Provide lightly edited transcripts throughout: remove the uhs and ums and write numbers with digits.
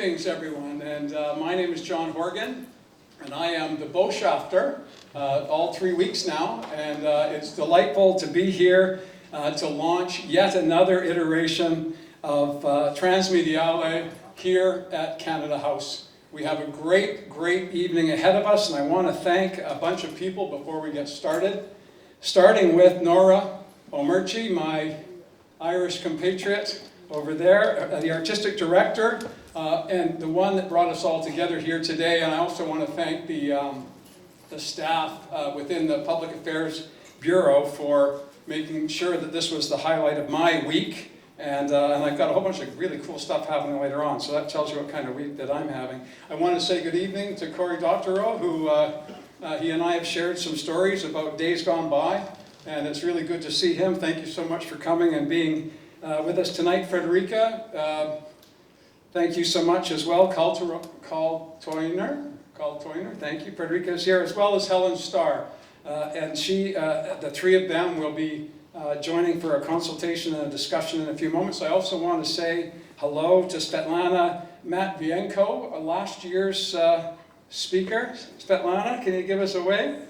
Greetings, everyone, and my name is John Horgan, and I am the Botschafter all 3 weeks now, and it's delightful to be here to launch yet another iteration of Transmediale here at Canada House. We have a great evening ahead of us, and I want to thank a bunch of people before we get started, starting with Nora Omerci, my Irish compatriot over there, the artistic director, and the one that brought us all together here today. And I also want to thank the staff within the Public Affairs Bureau for making sure that this was the highlight of my week. And I've got a whole bunch of really cool stuff happening later on, so that tells you what kind of week that I'm having. I want to say good evening to Cory Doctorow, who he and I have shared some stories about days gone by, and it's really good to see him. Thank you so much for coming and being with us tonight. Frederike, thank you so much as well. Kaltheuner, thank you. Frederike is here, as well as Helen Starr. And she, the three of them will be joining for a consultation and a discussion in a few moments. I also want to say hello to Svetlana Matvienko, last year's speaker. Svetlana, can you give us a wave?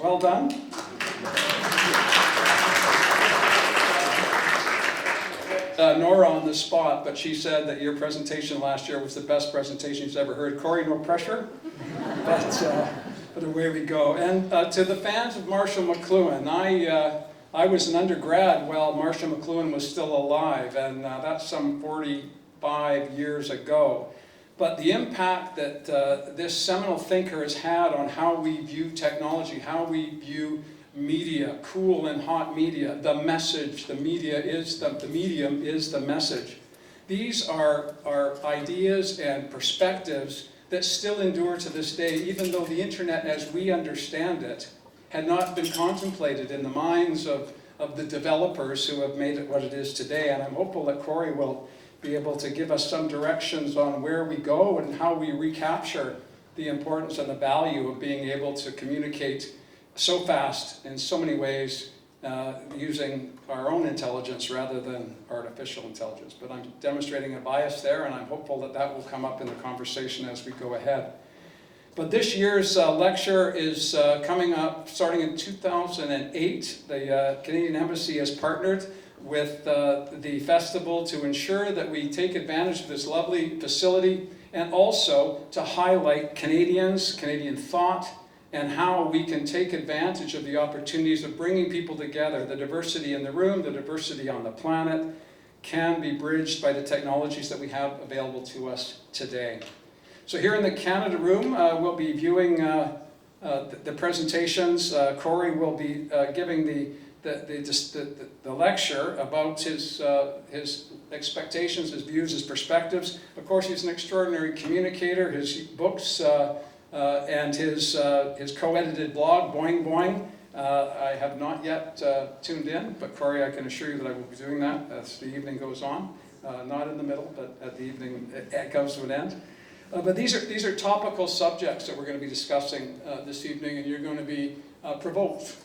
Well done. Nora on the spot, but she said that your presentation last year was the best presentation she's ever heard. Cory, no pressure, but away we go. And to the fans of Marshall McLuhan, I was an undergrad while Marshall McLuhan was still alive, and that's some 45 years ago. But the impact that this seminal thinker has had on how we view technology, how we view media, cool and hot media, the message, the medium is the message. These are ideas and perspectives that still endure to this day, even though the internet as we understand it had not been contemplated in the minds of the developers who have made it what it is today. And I'm hopeful that Cory will be able to give us some directions on where we go and how we recapture the importance and the value of being able to communicate so fast in so many ways using our own intelligence rather than artificial intelligence. But I'm demonstrating a bias there, and I'm hopeful that that will come up in the conversation as we go ahead. But this year's lecture is coming up starting in 2008. The Canadian Embassy has partnered with the festival to ensure that we take advantage of this lovely facility and also to highlight Canadians, Canadian thought, and how we can take advantage of the opportunities of bringing people together. The diversity in the room, the diversity on the planet can be bridged by the technologies that we have available to us today. So here in the Canada room, we'll be viewing the presentations. Cory will be giving the lecture about his expectations, his views, his perspectives. Of course, he's an extraordinary communicator. His books and his co-edited blog, Boing Boing, I have not yet tuned in, but Cory, I can assure you that I will be doing that as the evening goes on. Not in the middle, but at the evening it comes to an end. But these are topical subjects that we're going to be discussing this evening, and you're going to be provoked.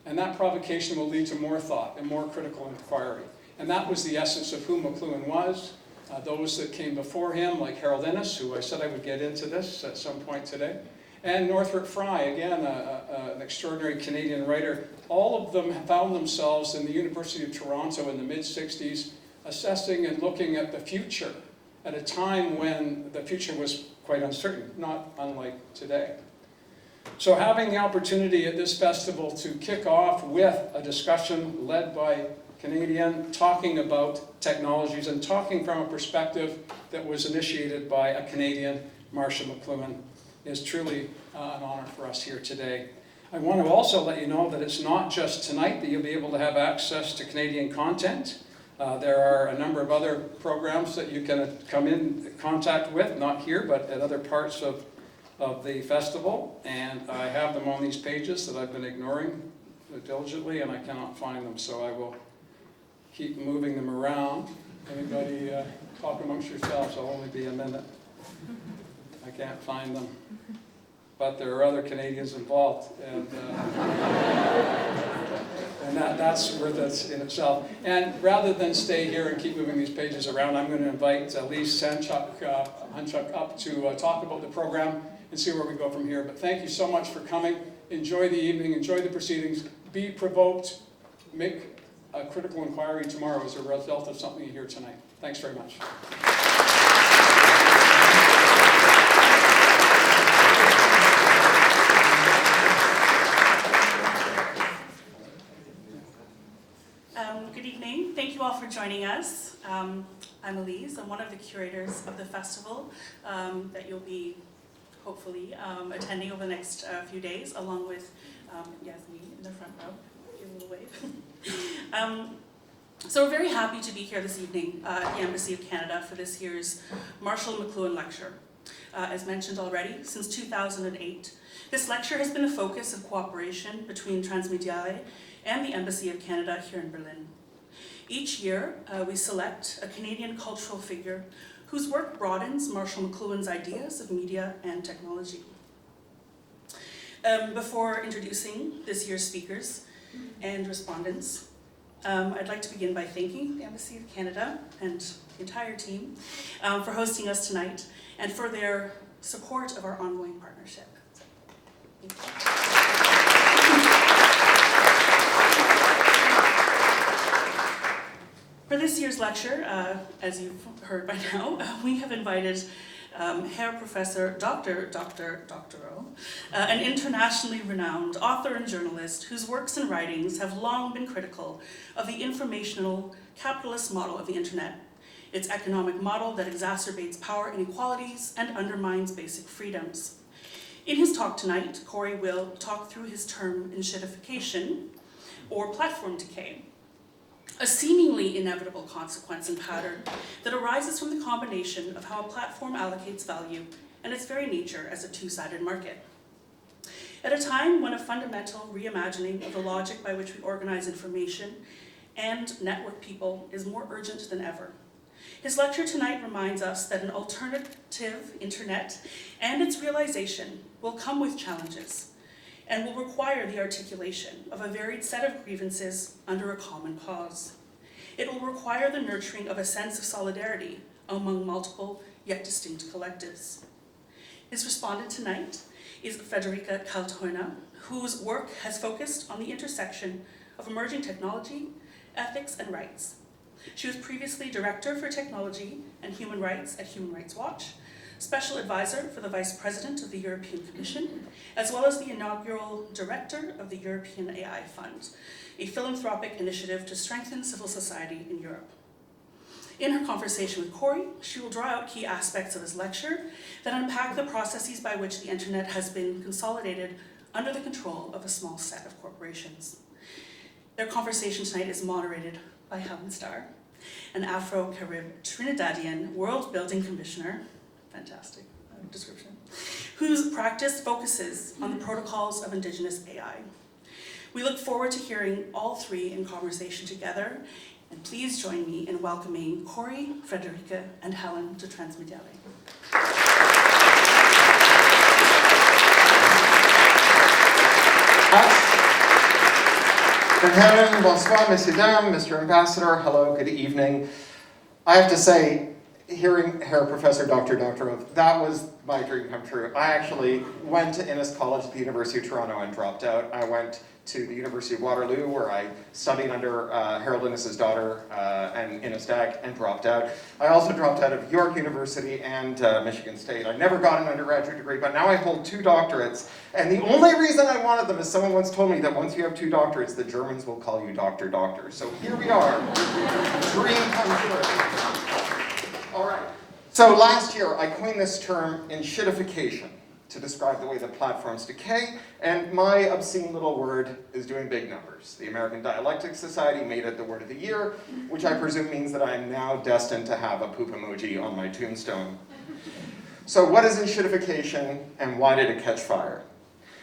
And that provocation will lead to more thought and more critical inquiry. And that was the essence of who McLuhan was. Those that came before him, like Harold Innis, who I said I would get into this at some point today, and Northrop Frye, again, an extraordinary Canadian writer. All of them found themselves in the University of Toronto in the mid-60s, assessing and looking at the future at a time when the future was quite uncertain, not unlike today. So having the opportunity at this festival to kick off with a discussion led by Canadian, talking about technologies and talking from a perspective that was initiated by a Canadian, Marshall McLuhan, is truly an honor for us here today. I want to also let you know that it's not just tonight that you'll be able to have access to Canadian content. There are a number of other programs that you can come in contact with, not here, but at other parts of the festival. And I have them on these pages that I've been ignoring diligently, and I cannot find them, so I will keep moving them around. Anybody talk amongst yourselves? I'll only be a minute. I can't find them. But there are other Canadians involved. And And that's worth it in itself. And rather than stay here and keep moving these pages around, I'm going to invite Lee Sanchuk up to talk about the program and see where we go from here. But thank you so much for coming. Enjoy the evening, enjoy the proceedings, be provoked, make a critical inquiry tomorrow as a result of something you hear tonight. Thanks very much. Good evening. Thank you all for joining us. I'm Elise. I'm one of the curators of the festival that you'll be hopefully attending over the next few days, along with Yasmin in the front row. Give a little wave. So we're very happy to be here this evening at the Embassy of Canada for this year's Marshall McLuhan Lecture. As mentioned already, since 2008, this lecture has been a focus of cooperation between Transmediale and the Embassy of Canada here in Berlin. Each year, we select a Canadian cultural figure whose work broadens Marshall McLuhan's ideas of media and technology. Before introducing this year's speakers and respondents, I'd like to begin by thanking the Embassy of Canada and the entire team for hosting us tonight and for their support of our ongoing partnership. Thank you. For this year's lecture, as you've heard by now, we have invited Herr Professor Dr. Doctorow, an internationally renowned author and journalist whose works and writings have long been critical of the informational capitalist model of the internet, its economic model that exacerbates power inequalities and undermines basic freedoms. In his talk tonight, Cory will talk through his term enshittification, or platform decay, a seemingly inevitable consequence and pattern that arises from the combination of how a platform allocates value and its very nature as a two-sided market. At a time when a fundamental reimagining of the logic by which we organize information and network people is more urgent than ever, his lecture tonight reminds us that an alternative internet and its realization will come with challenges and will require the articulation of a varied set of grievances under a common cause. It will require the nurturing of a sense of solidarity among multiple yet distinct collectives. His respondent tonight is Frederike Kaltheuner, whose work has focused on the intersection of emerging technology, ethics, and rights. She was previously Director for Technology and Human Rights at Human Rights Watch, Special Advisor for the Vice President of the European Commission, as well as the inaugural Director of the European AI Fund, a philanthropic initiative to strengthen civil society in Europe. In her conversation with Cory, she will draw out key aspects of his lecture that unpack the processes by which the internet has been consolidated under the control of a small set of corporations. Their conversation tonight is moderated by Helen Starr, an Afro-Carib Trinidadian world building commissioner, fantastic description, whose practice focuses on the protocols of Indigenous AI. We look forward to hearing all three in conversation together, and please join me in welcoming Cory, Frederike, and Helen to Transmediale. Helen, bonsoir, messieurs, dames, Mr. Ambassador, hello, good evening. I have to say, hearing Herr Professor Dr. Doctorow, that was my dream come true. I actually went to Innis College at the University of Toronto and dropped out. I went to the University of Waterloo, where I studied under Harold Innis's daughter and Innis Dag, and dropped out. I also dropped out of York University and Michigan State. I never got an undergraduate degree, but now I hold 2 doctorates. And the only reason I wanted them is someone once told me that once you have 2 doctorates, the Germans will call you Doctor Doctor. So here we are, dream come true. All right. So last year, I coined this term enshittification to describe the way that platforms decay, and my obscene little word is doing big numbers. The American Dialectic Society made it the word of the year, which I presume means that I am now destined to have a poop emoji on my tombstone. So what is enshittification, and why did it catch fire?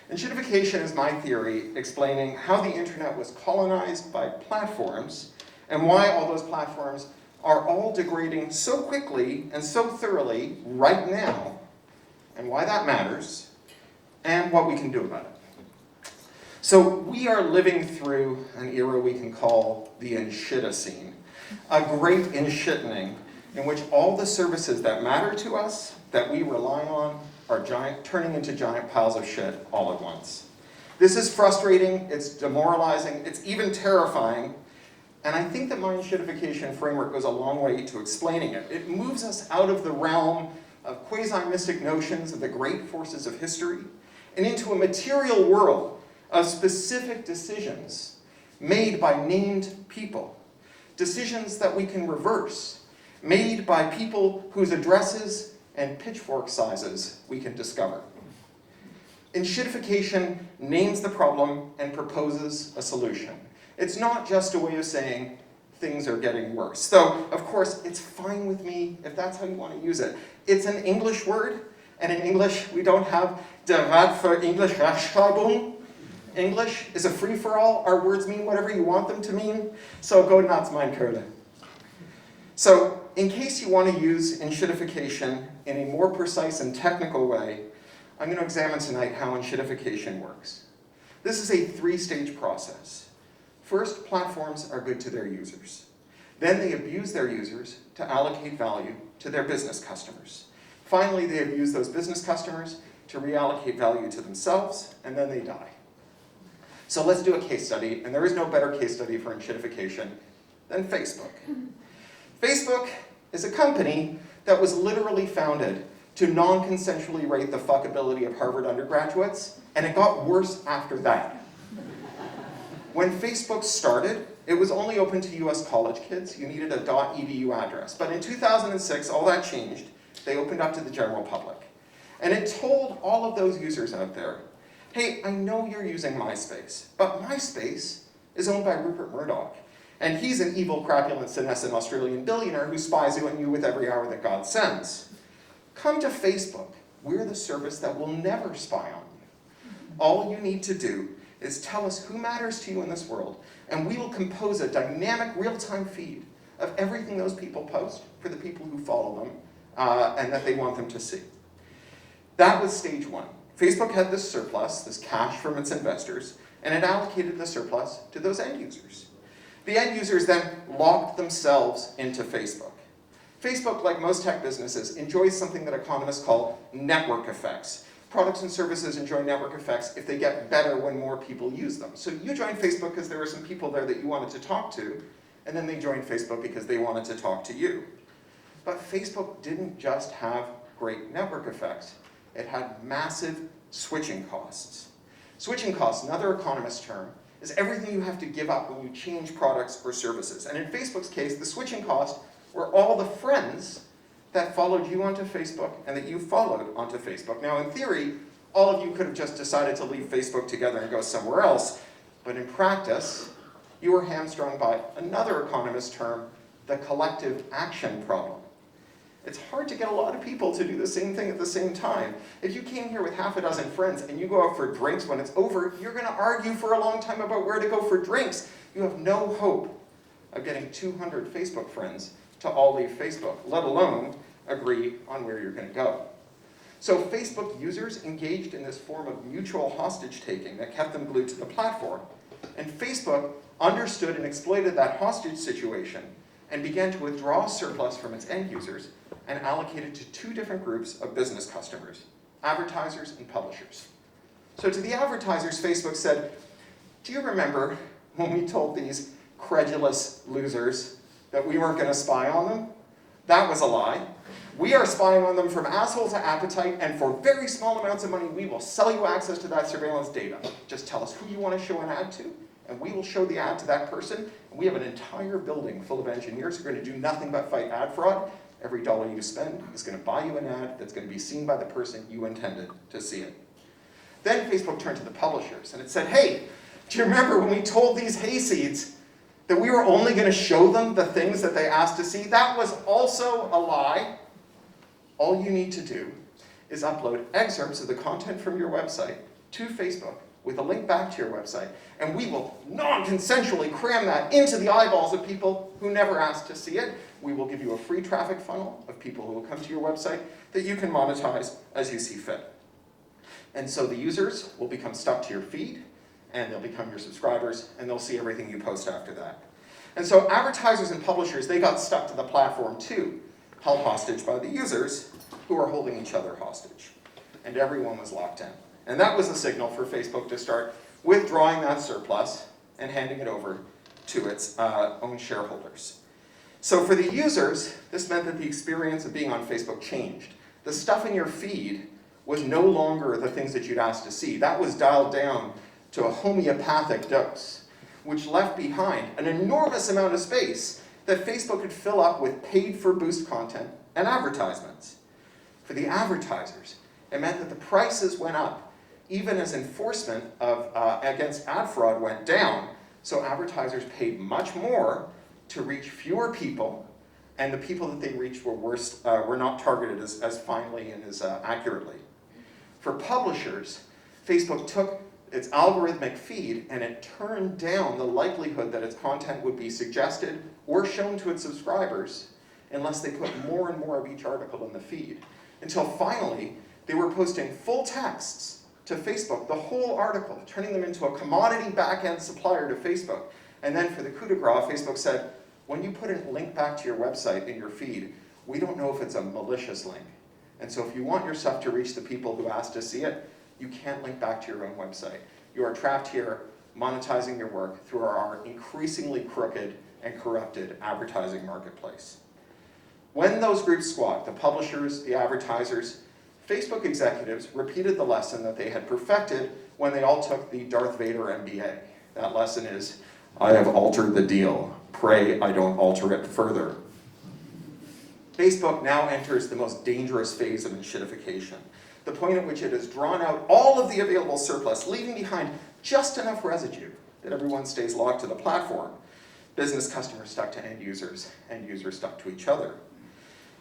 Enshittification is my theory explaining how the internet was colonized by platforms, and why all those platforms are all degrading so quickly and so thoroughly right now, and why that matters, and what we can do about it. So we are living through an era we can call the Enshitocene, a great enshittening in which all the services that matter to us, that we rely on, are turning into giant piles of shit all at once. This is frustrating, it's demoralizing, it's even terrifying, and I think that my enshittification framework goes a long way to explaining it. It moves us out of the realm of quasi-mystic notions of the great forces of history and into a material world of specific decisions made by named people. Decisions that we can reverse, made by people whose addresses and pitchfork sizes we can discover. Enshittification names the problem and proposes a solution. It's not just a way of saying things are getting worse. Though, of course, it's fine with me if that's how you want to use it. It's an English word, and in English we don't have der Rat für English Rechtschreibung. English is a free-for-all. Our words mean whatever you want them to mean, so go nuts, mein Kerle. So, in case you want to use enshittification in a more precise and technical way, I'm going to examine tonight how enshittification works. This is a three-stage process. First, platforms are good to their users. Then they abuse their users to allocate value to their business customers. Finally, they abuse those business customers to reallocate value to themselves, and then they die. So let's do a case study, and there is no better case study for enshittification than Facebook. Facebook is a company that was literally founded to non-consensually rate the fuckability of Harvard undergraduates, and it got worse after that. When Facebook started, it was only open to US college kids. You needed a .edu address. But in 2006, all that changed. They opened up to the general public. And it told all of those users out there, hey, I know you're using MySpace, but MySpace is owned by Rupert Murdoch. And he's an evil, crapulent, senescent Australian billionaire who spies on you with every hour that God sends. Come to Facebook. We're the service that will never spy on you. All you need to do is tell us who matters to you in this world, and we will compose a dynamic real-time feed of everything those people post for the people who follow them and that they want them to see. That was stage one. Facebook had this surplus, this cash from its investors, and it allocated the surplus to those end users. The end users then locked themselves into Facebook. Facebook, like most tech businesses, enjoys something that economists call network effects. Products and services enjoy network effects if they get better when more people use them. So you joined Facebook because there were some people there that you wanted to talk to, and then they joined Facebook because they wanted to talk to you. But Facebook didn't just have great network effects. It had massive switching costs. Switching costs, another economist term, is everything you have to give up when you change products or services. And in Facebook's case, the switching cost were all the friends that followed you onto Facebook and that you followed onto Facebook. Now, in theory, all of you could have just decided to leave Facebook together and go somewhere else, but in practice, you were hamstrung by another economist term, the collective action problem. It's hard to get a lot of people to do the same thing at the same time. If you came here with half a dozen friends and you go out for drinks when it's over, you're going to argue for a long time about where to go for drinks. You have no hope of getting 200 Facebook friends to all leave Facebook, let alone agree on where you're going to go. So Facebook users engaged in this form of mutual hostage-taking that kept them glued to the platform. And Facebook understood and exploited that hostage situation and began to withdraw surplus from its end users and allocate it to two different groups of business customers, advertisers and publishers. So to the advertisers, Facebook said, do you remember when we told these credulous losers that we weren't going to spy on them? That was a lie. We are spying on them from asshole to appetite, and for very small amounts of money, we will sell you access to that surveillance data. Just tell us who you want to show an ad to, and we will show the ad to that person. And we have an entire building full of engineers who are going to do nothing but fight ad fraud. Every dollar you spend is going to buy you an ad that's going to be seen by the person you intended to see it. Then Facebook turned to the publishers, and it said, hey, do you remember when we told these hayseeds that we were only going to show them the things that they asked to see? That was also a lie. All you need to do is upload excerpts of the content from your website to Facebook with a link back to your website, and we will non-consensually cram that into the eyeballs of people who never asked to see it. We will give you a free traffic funnel of people who will come to your website that you can monetize as you see fit. And so the users will become stuck to your feed, and they'll become your subscribers, and they'll see everything you post after that. And so advertisers and publishers, they got stuck to the platform too, held hostage by the users who are holding each other hostage. And everyone was locked in. And that was the signal for Facebook to start withdrawing that surplus and handing it over to its own shareholders. So for the users, this meant that the experience of being on Facebook changed. The stuff in your feed was no longer the things that you'd asked to see. That was dialed down to a homeopathic dose, which left behind an enormous amount of space that Facebook could fill up with paid-for-boost content and advertisements. For the advertisers, it meant that the prices went up, even as enforcement against ad fraud went down. So advertisers paid much more to reach fewer people, and the people that they reached were not targeted as finely and as accurately. For publishers, Facebook took its algorithmic feed and it turned down the likelihood that its content would be suggested or shown to its subscribers unless they put more and more of each article in the feed. Until finally, they were posting full texts to Facebook, the whole article, turning them into a commodity back-end supplier to Facebook. And then for the coup de grace, Facebook said, when you put a link back to your website in your feed, we don't know if it's a malicious link. And so if you want your stuff to reach the people who asked to see it, you can't link back to your own website. You are trapped here, monetizing your work through our increasingly crooked and corrupted advertising marketplace. When those groups squawked, the publishers, the advertisers, Facebook executives repeated the lesson that they had perfected when they all took the Darth Vader MBA. That lesson is, I have altered the deal. Pray I don't alter it further. Facebook now enters the most dangerous phase of enshittification, the point at which it has drawn out all of the available surplus, leaving behind just enough residue that everyone stays locked to the platform. Business customers stuck to end users stuck to each other.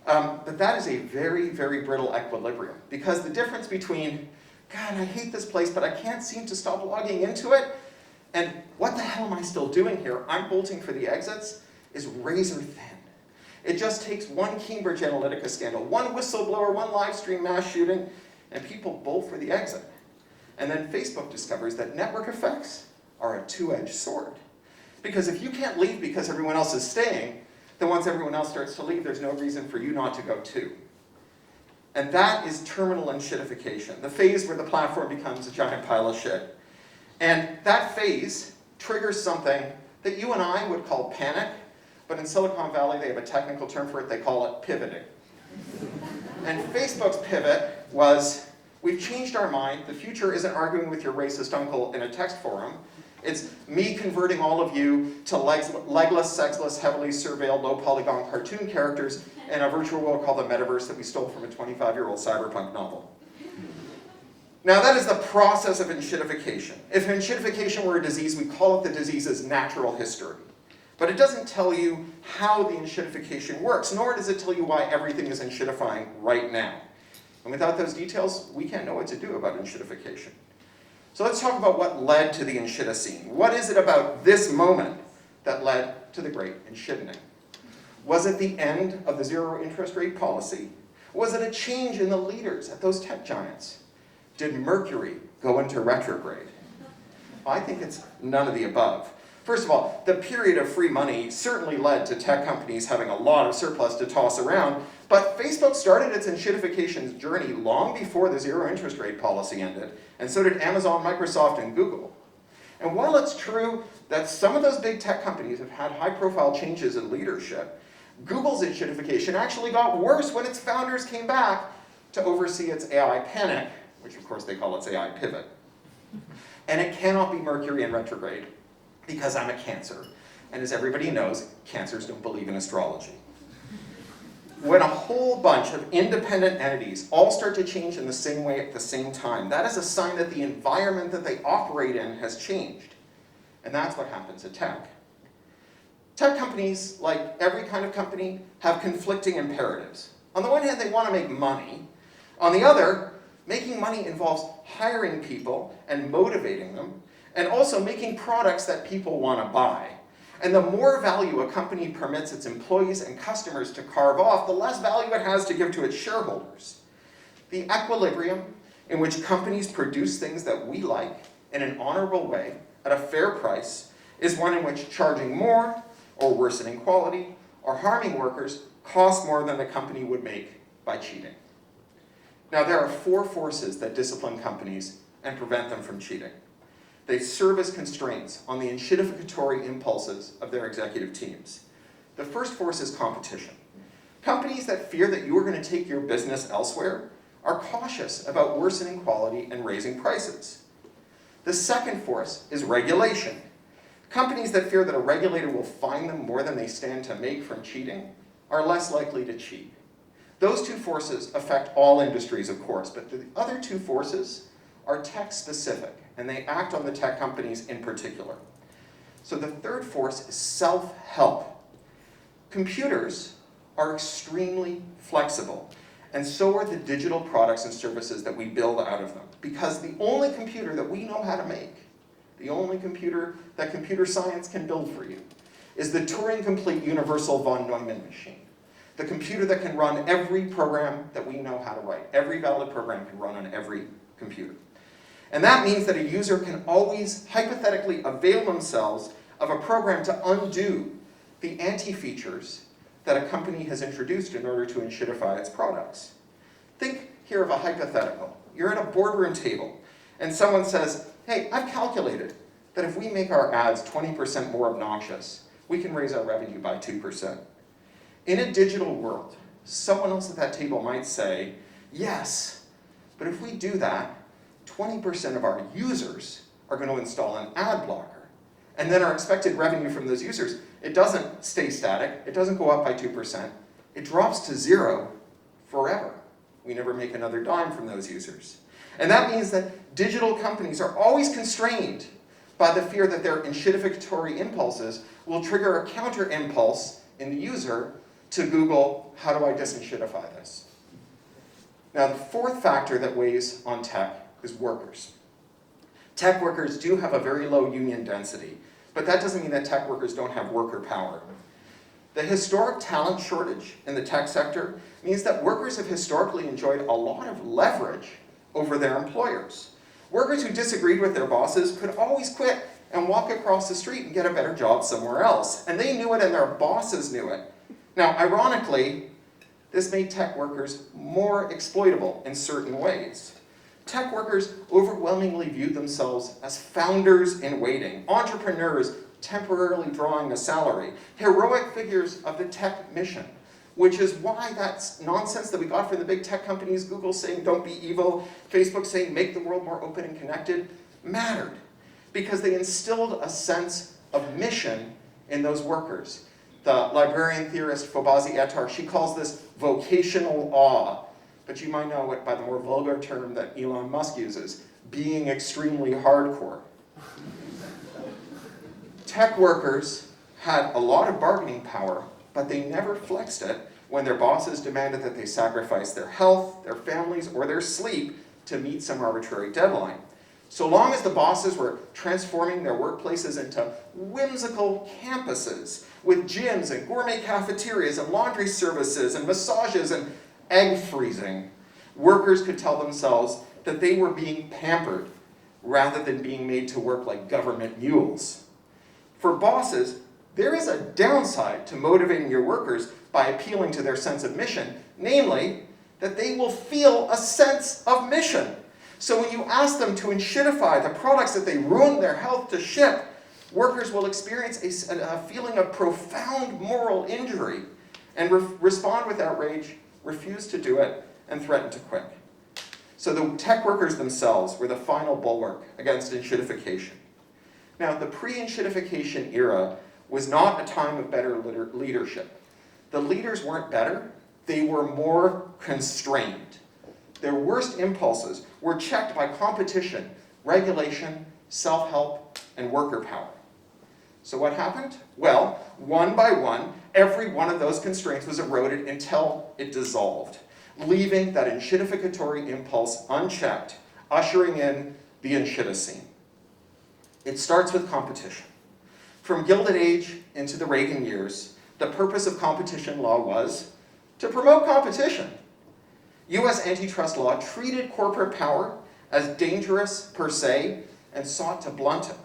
But that is a very, very brittle equilibrium, because the difference between, God, I hate this place, but I can't seem to stop logging into it, and what the hell am I still doing here? I'm bolting for the exits, is razor thin. It just takes one Cambridge Analytica scandal, one whistleblower, one live stream mass shooting, and people bolt for the exit. And then Facebook discovers that network effects are a two-edged sword. Because if you can't leave because everyone else is staying, then once everyone else starts to leave, there's no reason for you not to go too. And that is terminal enshittification, the phase where the platform becomes a giant pile of shit. And that phase triggers something that you and I would call panic, but in Silicon Valley they have a technical term for it, they call it pivoting. And Facebook's pivot was, we've changed our mind, the future isn't arguing with your racist uncle in a text forum, it's me converting all of you to legless, sexless, heavily surveilled, low-polygon cartoon characters in a virtual world called the metaverse that we stole from a 25-year-old cyberpunk novel. Now that is the process of enshittification. If enshittification were a disease, we call it the disease's natural history. But it doesn't tell you how the enshittification works, nor does it tell you why everything is enshittifying right now. And without those details, we can't know what to do about enshittification. So let's talk about what led to the enshitticene. What is it about this moment that led to the great enshittening? Was it the end of the zero interest rate policy? Was it a change in the leaders at those tech giants? Did Mercury go into retrograde? I think it's none of the above. First of all, the period of free money certainly led to tech companies having a lot of surplus to toss around, but Facebook started its enshittification journey long before the zero interest rate policy ended, and so did Amazon, Microsoft, and Google. And while it's true that some of those big tech companies have had high-profile changes in leadership, Google's enshittification actually got worse when its founders came back to oversee its AI panic, which of course they call its AI pivot. And it cannot be Mercury in retrograde, because I'm a Cancer. And as everybody knows, Cancers don't believe in astrology. When a whole bunch of independent entities all start to change in the same way at the same time, that is a sign that the environment that they operate in has changed. And that's what happens at tech. Tech companies, like every kind of company, have conflicting imperatives. On the one hand, they want to make money. On the other, making money involves hiring people and motivating them, and also making products that people want to buy. And the more value a company permits its employees and customers to carve off, the less value it has to give to its shareholders. The equilibrium in which companies produce things that we like in an honorable way at a fair price is one in which charging more or worsening quality or harming workers costs more than the company would make by cheating. Now, there are 4 forces that discipline companies and prevent them from cheating. They serve as constraints on the initiatificatory impulses of their executive teams. The first force is competition. Companies that fear that you are going to take your business elsewhere are cautious about worsening quality and raising prices. The second force is regulation. Companies that fear that a regulator will fine them more than they stand to make from cheating are less likely to cheat. Those 2 forces affect all industries, of course, but the other 2 forces are tech-specific, and they act on the tech companies in particular. So the third force is self-help. Computers are extremely flexible, and so are the digital products and services that we build out of them, because the only computer that we know how to make, the only computer that computer science can build for you, is the Turing-complete universal von Neumann machine. The computer that can run every program that we know how to write. Every valid program can run on every computer. And that means that a user can always hypothetically avail themselves of a program to undo the anti-features that a company has introduced in order to inshitify its products. Think here of a hypothetical. You're at a boardroom table, and someone says, hey, I've calculated that if we make our ads 20% more obnoxious, we can raise our revenue by 2%. In a digital world, someone else at that table might say, yes, but if we do that, 20% of our users are going to install an ad blocker. And then our expected revenue from those users, it doesn't stay static, it doesn't go up by 2%, it drops to 0 forever. We never make another dime from those users. And that means that digital companies are always constrained by the fear that their initiatificatory impulses will trigger a counter impulse in the user to Google, how do I disinchitify this? Now, the fourth factor that weighs on tech is workers. Tech workers do have a very low union density, but that doesn't mean that tech workers don't have worker power. The historic talent shortage in the tech sector means that workers have historically enjoyed a lot of leverage over their employers. Workers who disagreed with their bosses could always quit and walk across the street and get a better job somewhere else. And they knew it and their bosses knew it. Now, ironically, this made tech workers more exploitable in certain ways. Tech workers overwhelmingly viewed themselves as founders in waiting, entrepreneurs temporarily drawing a salary, heroic figures of the tech mission, which is why that nonsense that we got from the big tech companies, Google saying don't be evil, Facebook saying make the world more open and connected, mattered, because they instilled a sense of mission in those workers. The librarian theorist Favorisent Ettar, she calls this vocational awe, but you might know it by the more vulgar term that Elon Musk uses, being extremely hardcore. Tech workers had a lot of bargaining power, but they never flexed it when their bosses demanded that they sacrifice their health, their families, or their sleep to meet some arbitrary deadline. So long as the bosses were transforming their workplaces into whimsical campuses with gyms and gourmet cafeterias and laundry services and massages and egg freezing, workers could tell themselves that they were being pampered rather than being made to work like government mules. For bosses, there is a downside to motivating your workers by appealing to their sense of mission, namely, that they will feel a sense of mission. So when you ask them to inshitify the products that they ruin their health to ship, workers will experience a feeling of profound moral injury and respond with outrage, refuse to do it, and threaten to quit. So the tech workers themselves were the final bulwark against inshitification. Now, the pre-inshitification era was not a time of better leadership. The leaders weren't better, they were more constrained. Their worst impulses were checked by competition, regulation, self-help, and worker power. So what happened? Well, one by one, every one of those constraints was eroded until it dissolved, leaving that inshitificatory impulse unchecked, ushering in the inshitocene. It starts with competition. From Gilded Age into the Reagan years, the purpose of competition law was to promote competition. U.S. antitrust law treated corporate power as dangerous per se and sought to blunt it.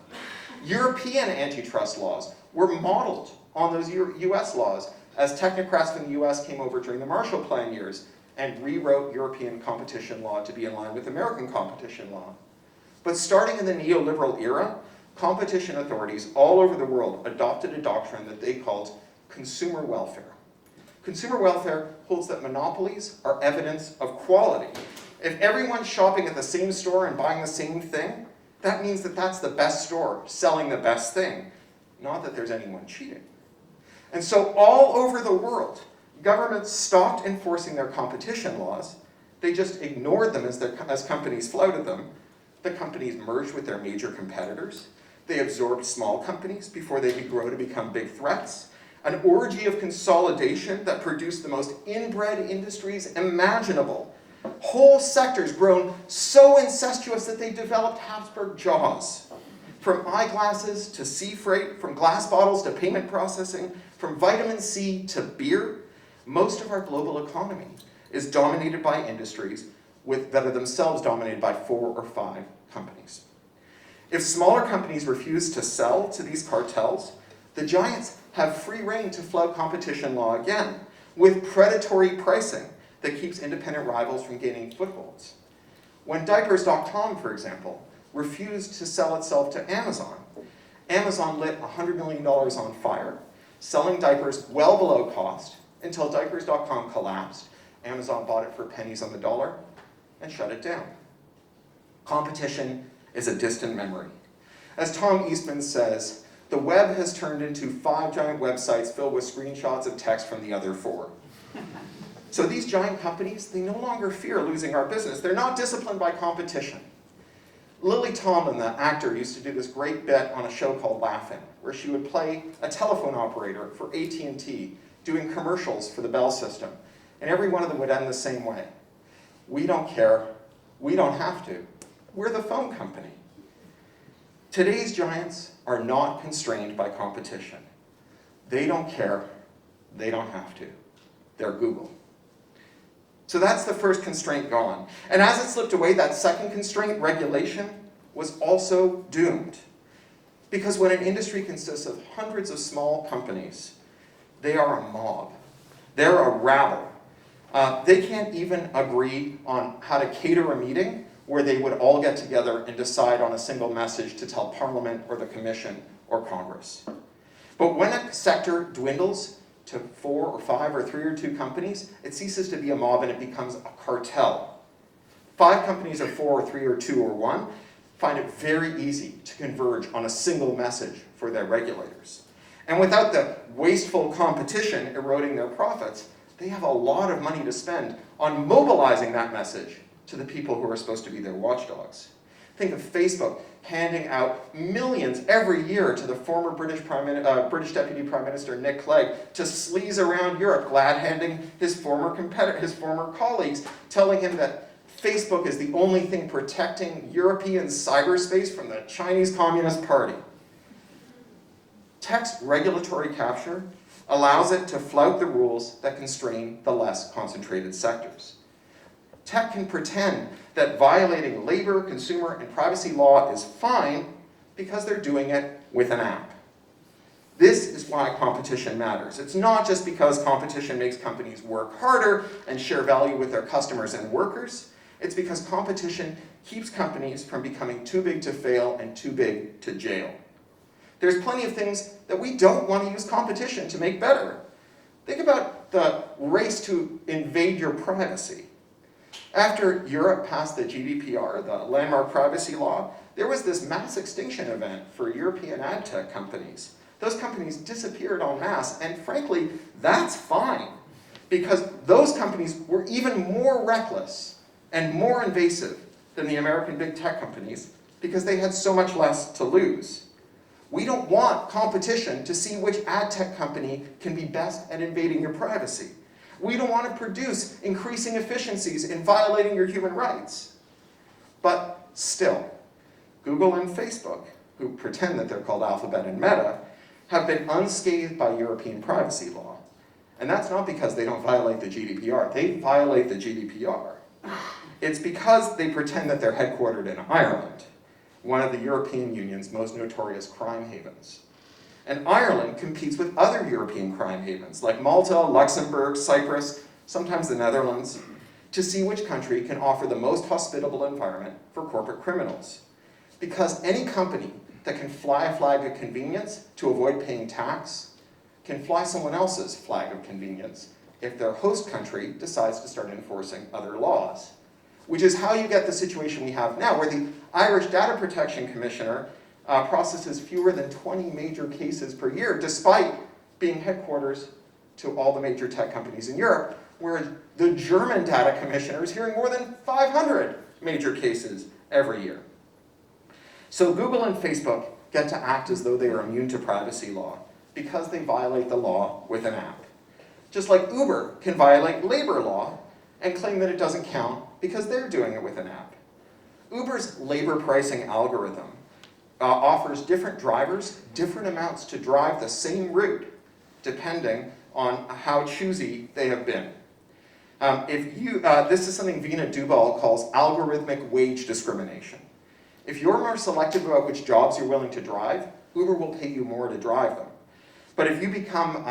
European antitrust laws were modeled on those US laws as technocrats from the US came over during the Marshall Plan years and rewrote European competition law to be in line with American competition law. But starting in the neoliberal era, competition authorities all over the world adopted a doctrine that they called consumer welfare. Consumer welfare holds that monopolies are evidence of quality. If everyone's shopping at the same store and buying the same thing, that means that that's the best store selling the best thing, not that there's anyone cheating. And so all over the world, governments stopped enforcing their competition laws. They just ignored them as companies flouted them. The companies merged with their major competitors. They absorbed small companies before they could grow to become big threats. An orgy of consolidation that produced the most inbred industries imaginable. Whole sectors grown so incestuous that they developed Habsburg jaws. From eyeglasses to sea freight, from glass bottles to payment processing, from vitamin C to beer, most of our global economy is dominated by industries that are themselves dominated by 4 or 5 companies. If smaller companies refuse to sell to these cartels, the giants have free rein to flout competition law again, with predatory pricing that keeps independent rivals from gaining footholds. When diapers.com, for example, refused to sell itself to Amazon, Amazon lit $100 million on fire, selling diapers well below cost until diapers.com collapsed. Amazon bought it for pennies on the dollar and shut it down. Competition is a distant memory. As Tom Eastman says, the web has turned into 5 giant websites filled with screenshots of text from the other 4. So these giant companies, they no longer fear losing our business. They're not disciplined by competition. Lily Tomlin, the actor, used to do this great bit on a show called Laugh-In, where she would play a telephone operator for AT&T doing commercials for the Bell system. And every one of them would end the same way. We don't care. We don't have to. We're the phone company. Today's giants are not constrained by competition. They don't care. They don't have to. They're Google. So that's the first constraint gone. And as it slipped away, that second constraint, regulation, was also doomed. Because when an industry consists of hundreds of small companies, they are a mob. They're a rabble. They can't even agree on how to cater a meeting where they would all get together and decide on a single message to tell Parliament or the Commission or Congress. But when a sector dwindles to 4 or 5 or 3 or 2 companies, it ceases to be a mob and it becomes a cartel. 5 companies or 4 or 3 or 2 or 1 find it very easy to converge on a single message for their regulators. And without the wasteful competition eroding their profits, they have a lot of money to spend on mobilizing that message to the people who are supposed to be their watchdogs. Think of Facebook handing out millions every year to the former British Deputy Prime Minister Nick Clegg to sleaze around Europe, glad-handing his former colleagues, telling him that Facebook is the only thing protecting European cyberspace from the Chinese Communist Party. Text regulatory capture allows it to flout the rules that constrain the less concentrated sectors. Tech can pretend that violating labor, consumer, and privacy law is fine because they're doing it with an app. This is why competition matters. It's not just because competition makes companies work harder and share value with their customers and workers. It's because competition keeps companies from becoming too big to fail and too big to jail. There's plenty of things that we don't want to use competition to make better. Think about the race to invade your privacy. After Europe passed the GDPR, the landmark privacy law, there was this mass extinction event for European ad tech companies. Those companies disappeared en masse, and frankly, that's fine, because those companies were even more reckless and more invasive than the American big tech companies because they had so much less to lose. We don't want competition to see which ad tech company can be best at invading your privacy. We don't want to produce increasing efficiencies in violating your human rights. But still, Google and Facebook, who pretend that they're called Alphabet and Meta, have been unscathed by European privacy law. And that's not because they don't violate the GDPR. They violate the GDPR. It's because they pretend that they're headquartered in Ireland. one of the European Union's most notorious crime havens. And Ireland competes with other European crime havens, like Malta, Luxembourg, Cyprus, sometimes the Netherlands, to see which country can offer the most hospitable environment for corporate criminals. Because any company that can fly a flag of convenience to avoid paying tax can fly someone else's flag of convenience if their host country decides to start enforcing other laws. Which is how you get the situation we have now, where the Irish Data Protection Commissioner processes fewer than 20 major cases per year, despite being headquarters to all the major tech companies in Europe, whereas the German Data Commissioner is hearing more than 500 major cases every year. So Google and Facebook get to act as though they are immune to privacy law because they violate the law with an app. Just like Uber can violate labor law and claim that it doesn't count because they're doing it with an app. Uber's labor pricing algorithm offers different drivers different amounts to drive the same route depending on how choosy they have been. This is something Vina Dubal calls algorithmic wage discrimination. If you're more selective about which jobs you're willing to drive, Uber will pay you more to drive them. But if you become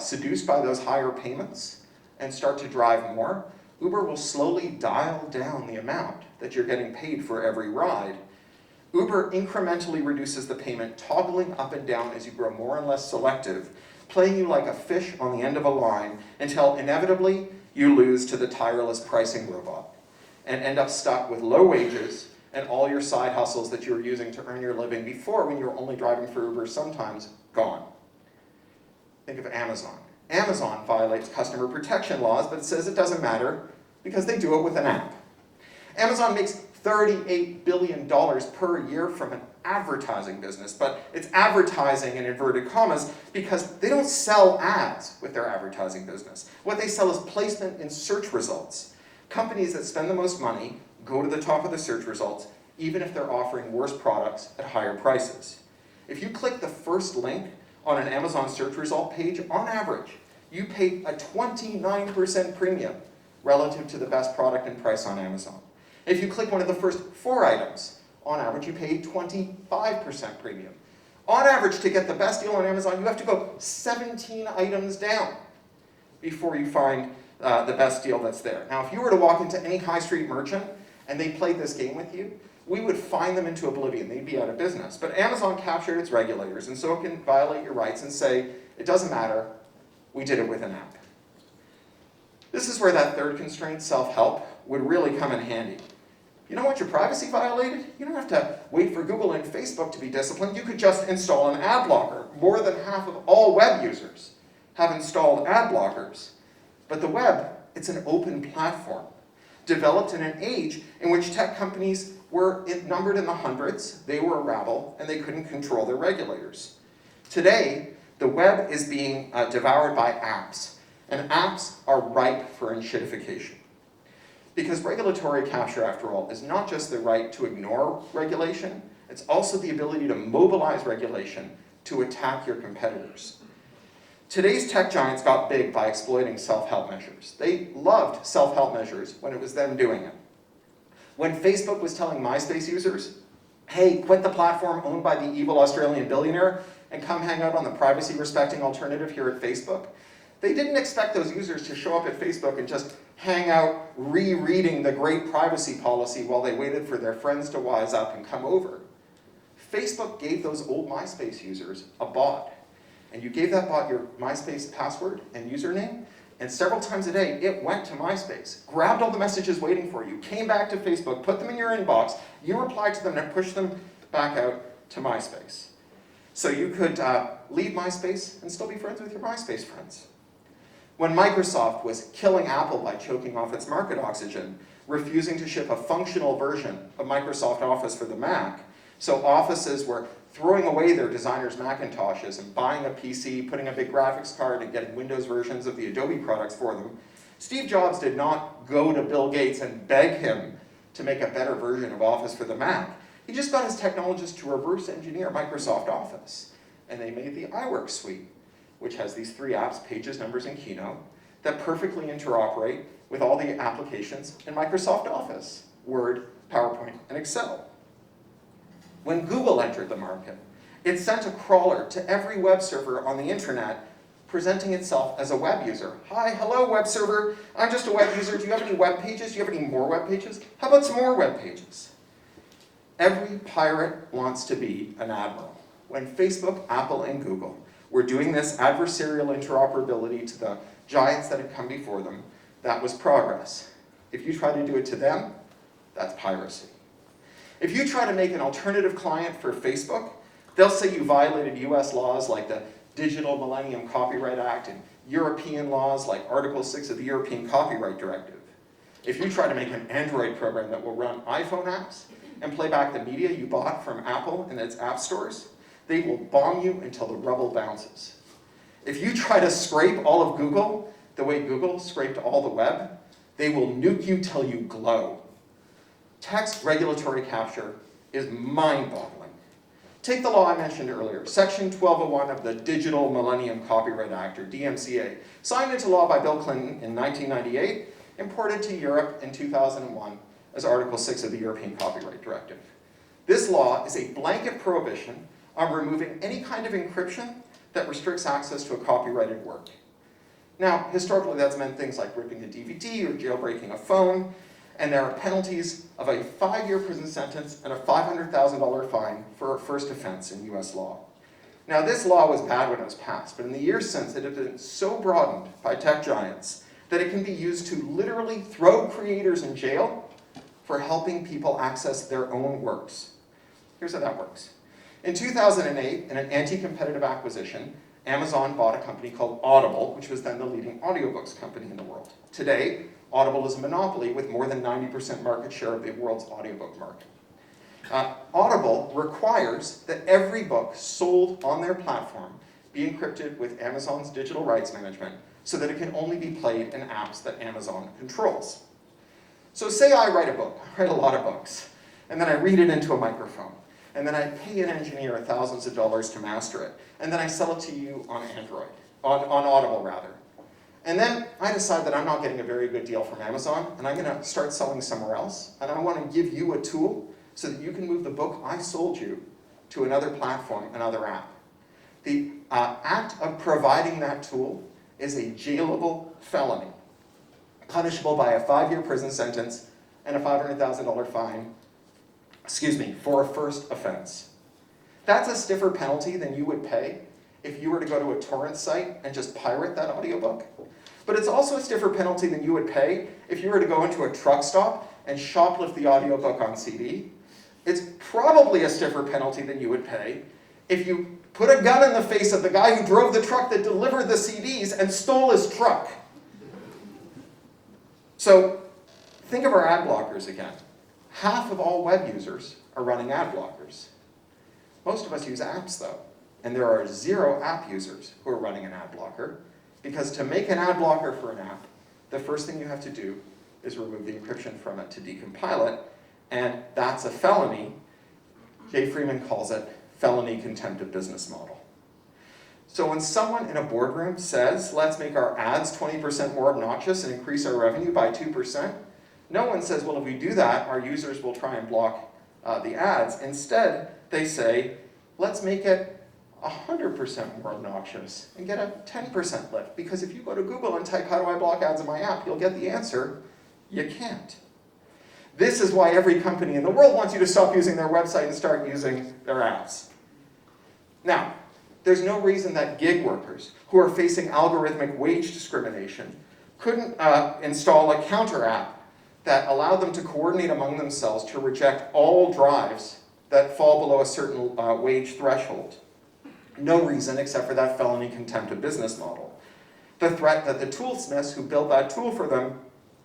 seduced by those higher payments and start to drive more, Uber will slowly dial down the amount that you're getting paid for every ride. Uber incrementally reduces the payment, toggling up and down as you grow more and less selective, playing you like a fish on the end of a line until inevitably you lose to the tireless pricing robot and end up stuck with low wages and all your side hustles that you were using to earn your living before, when you were only driving for Uber, sometimes gone. Think of Amazon. Amazon violates customer protection laws, but it says it doesn't matter because they do it with an app. Amazon makes $38 billion per year from an advertising business, but it's advertising in inverted commas because they don't sell ads with their advertising business. What they sell is placement in search results. Companies that spend the most money go to the top of the search results, even if they're offering worse products at higher prices. If you click the first link on an Amazon search result page, on average, you pay a 29% premium relative to the best product and price on Amazon. If you click one of the first 4 items, on average you pay 25% premium. On average, to get the best deal on Amazon, you have to go 17 items down before you find the best deal that's there. Now, if you were to walk into any high street merchant and they played this game with you, we would fine them into oblivion. They'd be out of business. But Amazon captured its regulators, and so it can violate your rights and say, it doesn't matter, we did it with an app. This is where that third constraint, self-help, would really come in handy. You don't want your privacy violated? You don't have to wait for Google and Facebook to be disciplined. You could just install an ad blocker. More than half of all web users have installed ad blockers. But the web, it's an open platform, developed in an age in which tech companies were numbered in the hundreds, they were a rabble, and they couldn't control their regulators. Today, the web is being devoured by apps, and apps are ripe for enshittification. Because regulatory capture, after all, is not just the right to ignore regulation, it's also the ability to mobilize regulation to attack your competitors. Today's tech giants got big by exploiting self-help measures. They loved self-help measures when it was them doing it. When Facebook was telling MySpace users, hey, quit the platform owned by the evil Australian billionaire and come hang out on the privacy-respecting alternative here at Facebook, they didn't expect those users to show up at Facebook and just hang out rereading the great privacy policy while they waited for their friends to wise up and come over. Facebook gave those old MySpace users a bot. And you gave that bot your MySpace password and username, and several times a day, it went to MySpace, grabbed all the messages waiting for you, came back to Facebook, put them in your inbox, you replied to them, and pushed them back out to MySpace. So you could leave MySpace and still be friends with your MySpace friends. When Microsoft was killing Apple by choking off its market oxygen, refusing to ship a functional version of Microsoft Office for the Mac, so offices were throwing away their designers' Macintoshes and buying a PC, putting a big graphics card, and getting Windows versions of the Adobe products for them, Steve Jobs did not go to Bill Gates and beg him to make a better version of Office for the Mac. He just got his technologists to reverse engineer Microsoft Office. And they made the iWork suite, which has these 3 apps, Pages, Numbers, and Keynote, that perfectly interoperate with all the applications in Microsoft Office, Word, PowerPoint, and Excel. When Google entered the market, it sent a crawler to every web server on the internet presenting itself as a web user. Hi, hello web server, I'm just a web user. Do you have any web pages? Do you have any more web pages? How about some more web pages? Every pirate wants to be an admiral. When Facebook, Apple, and Google were doing this adversarial interoperability to the giants that had come before them, that was progress. If you try to do it to them, that's piracy. If you try to make an alternative client for Facebook, they'll say you violated US laws like the Digital Millennium Copyright Act and European laws like Article 6 of the European Copyright Directive. If you try to make an Android program that will run iPhone apps and play back the media you bought from Apple and its app stores, they will bomb you until the rubble bounces. If you try to scrape all of Google the way Google scraped all the web, they will nuke you till you glow. Text regulatory capture is mind-boggling. Take the law I mentioned earlier, Section 1201 of the Digital Millennium Copyright Act, or DMCA, signed into law by Bill Clinton in 1998, imported to Europe in 2001 as Article 6 of the European Copyright Directive. This law is a blanket prohibition on removing any kind of encryption that restricts access to a copyrighted work. Now, historically that's meant things like ripping a DVD or jailbreaking a phone, and there are penalties of a 5-year prison sentence and a $500,000 fine for a first offense in US law. Now, this law was bad when it was passed, but in the years since it has been so broadened by tech giants that it can be used to literally throw creators in jail for helping people access their own works. Here's how that works. In 2008, in an anti-competitive acquisition, Amazon bought a company called Audible, which was then the leading audiobooks company in the world. Today, Audible is a monopoly with more than 90% market share of the world's audiobook market. Audible requires that every book sold on their platform be encrypted with Amazon's digital rights management so that it can only be played in apps that Amazon controls. So say I write a book, I write a lot of books, and then I read it into a microphone, and then I pay an engineer thousands of dollars to master it, and then I sell it to you on Android, on Audible rather. And then I decide that I'm not getting a very good deal from Amazon, and I'm going to start selling somewhere else, and I want to give you a tool so that you can move the book I sold you to another platform, another app. The act of providing that tool is a jailable felony, punishable by a 5-year prison sentence and a $500,000 fine, for a first offense. That's a stiffer penalty than you would pay if you were to go to a torrent site and just pirate that audiobook. But it's also a stiffer penalty than you would pay if you were to go into a truck stop and shoplift the audiobook on CD. It's probably a stiffer penalty than you would pay if you put a gun in the face of the guy who drove the truck that delivered the CDs and stole his truck. So think of our ad blockers again. Half of all web users are running ad blockers. Most of us use apps though, and there are 0 app users who are running an ad blocker, because to make an ad blocker for an app, the first thing you have to do is remove the encryption from it to decompile it, and that's a felony. Jay Freeman calls it felony contempt of business model. So when someone in a boardroom says, let's make our ads 20% more obnoxious and increase our revenue by 2%, no one says, well, if we do that, our users will try and block the ads. Instead, they say, let's make it 100% more obnoxious and get a 10% lift. Because if you go to Google and type, how do I block ads in my app, you'll get the answer, you can't. This is why every company in the world wants you to stop using their website and start using their apps. Now, there's no reason that gig workers who are facing algorithmic wage discrimination couldn't install a counter app that allowed them to coordinate among themselves to reject all drives that fall below a certain wage threshold. No reason except for that felony contempt of business model. The threat that the toolsmiths who built that tool for them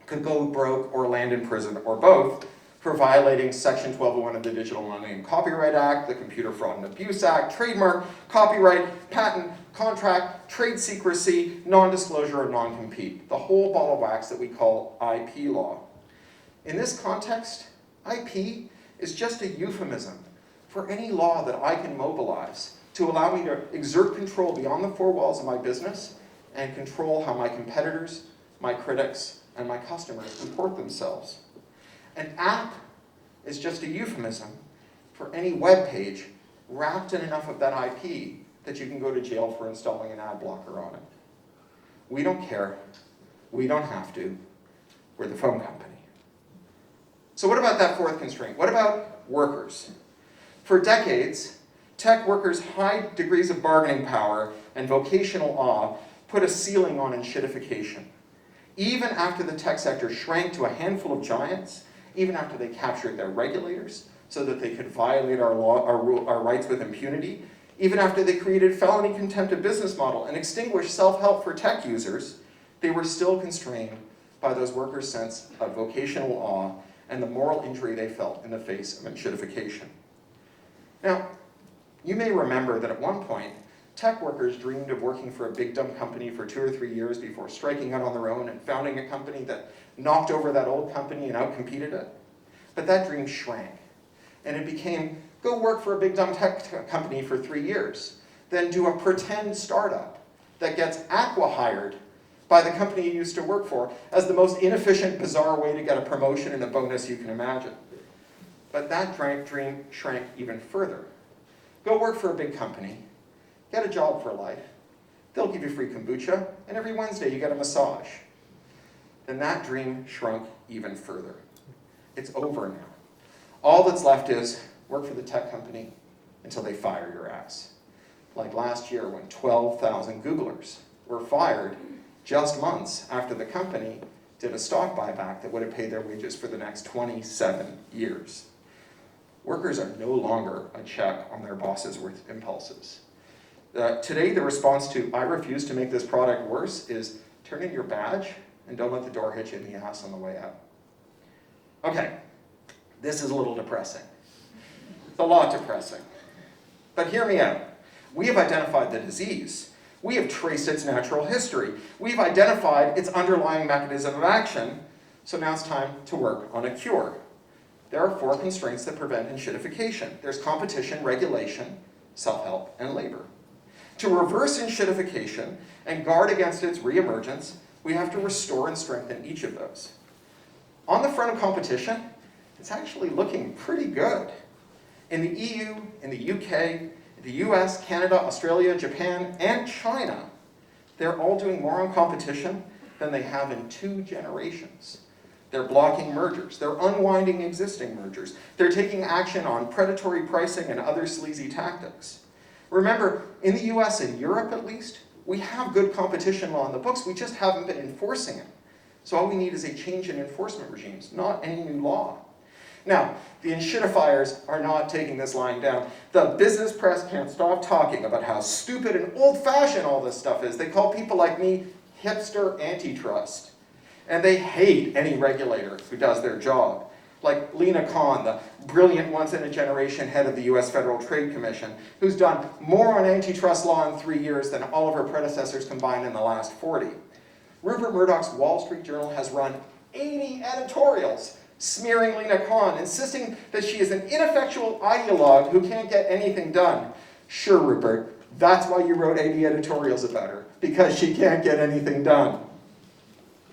could go broke or land in prison or both for violating Section 1201 of the Digital Millennium Copyright Act, the Computer Fraud and Abuse Act, trademark, copyright, patent, contract, trade secrecy, non-disclosure, or non-compete. The whole ball of wax that we call IP law. In this context, IP is just a euphemism for any law that I can mobilize to allow me to exert control beyond the 4 walls of my business and control how my competitors, my critics, and my customers report themselves. An app is just a euphemism for any web page wrapped in enough of that IP that you can go to jail for installing an ad blocker on it. We don't care. We don't have to. We're the phone company. So what about that fourth constraint? What about workers? For decades, tech workers' high degrees of bargaining power and vocational awe put a ceiling on enshittification. Even after the tech sector shrank to a handful of giants, even after they captured their regulators so that they could violate our rights with impunity, even after they created felony contempt of business model and extinguished self-help for tech users, they were still constrained by those workers' sense of vocational awe and the moral injury they felt in the face of enshittification. Now, you may remember that at one point, tech workers dreamed of working for a big dumb company for 2 or 3 years before striking out on their own and founding a company that knocked over that old company and outcompeted it. But that dream shrank, and it became, go work for a big dumb tech company for 3 years, then do a pretend startup that gets acqui-hired by the company you used to work for as the most inefficient, bizarre way to get a promotion and a bonus you can imagine. But that dream shrank even further. Go work for a big company, get a job for life, they'll give you free kombucha, and every Wednesday you get a massage. Then that dream shrunk even further. It's over now. All that's left is work for the tech company until they fire your ass. Like last year when 12,000 Googlers were fired just months after the company did a stock buyback that would have paid their wages for the next 27 years. Workers are no longer a check on their boss's impulses. Today, the response to, I refuse to make this product worse, is turn in your badge and don't let the door hit you in the ass on the way out. Okay, this is a little depressing. It's a lot depressing. But hear me out. We have identified the disease. We have traced its natural history. We've identified its underlying mechanism of action. So now it's time to work on a cure. There are 4 constraints that prevent enshittification. There's competition, regulation, self-help, and labor. To reverse enshittification and guard against its reemergence, we have to restore and strengthen each of those. On the front of competition, it's actually looking pretty good. In the EU, in the UK, the US, Canada, Australia, Japan, and China, they're all doing more on competition than they have in 2 generations. They're blocking mergers. They're unwinding existing mergers. They're taking action on predatory pricing and other sleazy tactics. Remember, in the US and Europe at least, we have good competition law in the books, we just haven't been enforcing it. So all we need is a change in enforcement regimes, not any new law. Now, the enshittifiers are not taking this lying down. The business press can't stop talking about how stupid and old-fashioned all this stuff is. They call people like me hipster antitrust. And they hate any regulator who does their job. Like Lena Khan, the brilliant once-in-a-generation head of the US Federal Trade Commission, who's done more on antitrust law in 3 years than all of her predecessors combined in the last 40. Rupert Murdoch's Wall Street Journal has run 80 editorials smearing Lena Khan, insisting that she is an ineffectual ideologue who can't get anything done. Sure, Rupert, that's why you wrote 80 editorials about her, because she can't get anything done.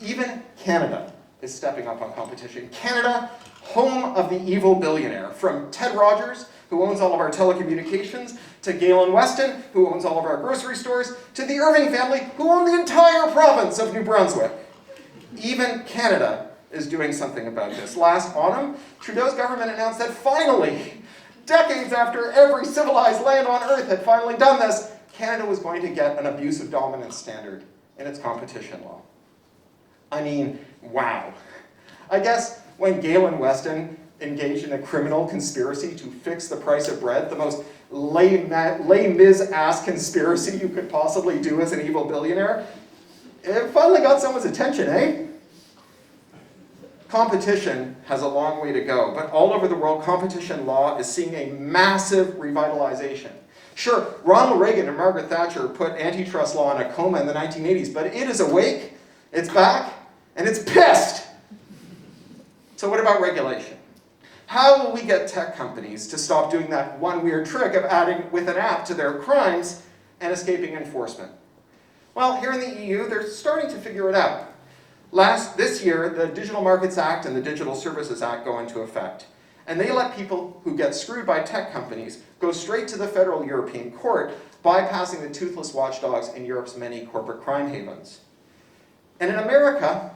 Even Canada is stepping up on competition. Canada, home of the evil billionaire, from Ted Rogers, who owns all of our telecommunications, to Galen Weston, who owns all of our grocery stores, to the Irving family, who own the entire province of New Brunswick. Even Canada is doing something about this. Last autumn, Trudeau's government announced that finally, decades after every civilized land on earth had finally done this, Canada was going to get an abuse of dominance standard in its competition law. I mean, wow. I guess when Galen Weston engaged in a criminal conspiracy to fix the price of bread, the most Les Mis-ass conspiracy you could possibly do as an evil billionaire, it finally got someone's attention, eh? Competition has a long way to go, but all over the world, competition law is seeing a massive revitalization. Sure, Ronald Reagan and Margaret Thatcher put antitrust law in a coma in the 1980s, but it is awake, it's back, and it's pissed. So what about regulation? How will we get tech companies to stop doing that one weird trick of adding with an app to their crimes and escaping enforcement? Well, here in the EU, they're starting to figure it out. This year, the Digital Markets Act and the Digital Services Act go into effect. And they let people who get screwed by tech companies go straight to the federal European court, bypassing the toothless watchdogs in Europe's many corporate crime havens. And in America,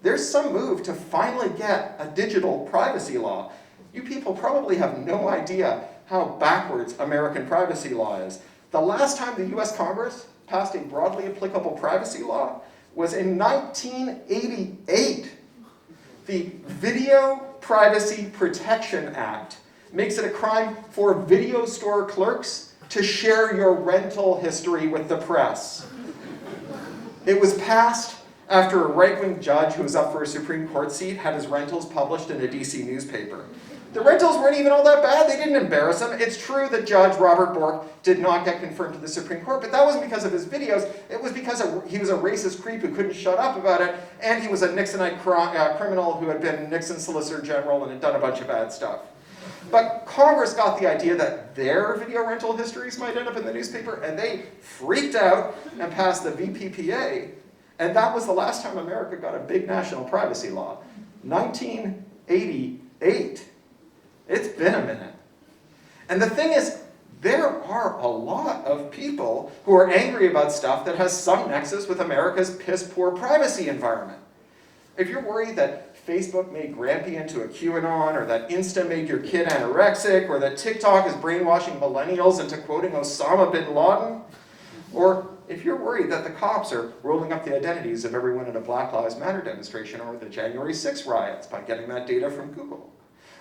there's some move to finally get a digital privacy law. You people probably have no idea how backwards American privacy law is. The last time the US Congress passed a broadly applicable privacy law was in 1988. The Video Privacy Protection Act makes it a crime for video store clerks to share your rental history with the press. It was passed after a right-wing judge who was up for a Supreme Court seat had his rentals published in a DC newspaper. The rentals weren't even all that bad. They didn't embarrass him. It's true that Judge Robert Bork did not get confirmed to the Supreme Court, but that wasn't because of his videos. It was because he was a racist creep who couldn't shut up about it, and he was a Nixonite criminal who had been Nixon's Solicitor General and had done a bunch of bad stuff. But Congress got the idea that their video rental histories might end up in the newspaper, and they freaked out and passed the VPPA, and that was the last time America got a big national privacy law. 1988. It's been a minute. And the thing is, there are a lot of people who are angry about stuff that has some nexus with America's piss-poor privacy environment. If you're worried that Facebook made Grampy into a QAnon, or that Insta made your kid anorexic, or that TikTok is brainwashing millennials into quoting Osama bin Laden, or if you're worried that the cops are rolling up the identities of everyone at a Black Lives Matter demonstration or the January 6 riots by getting that data from Google,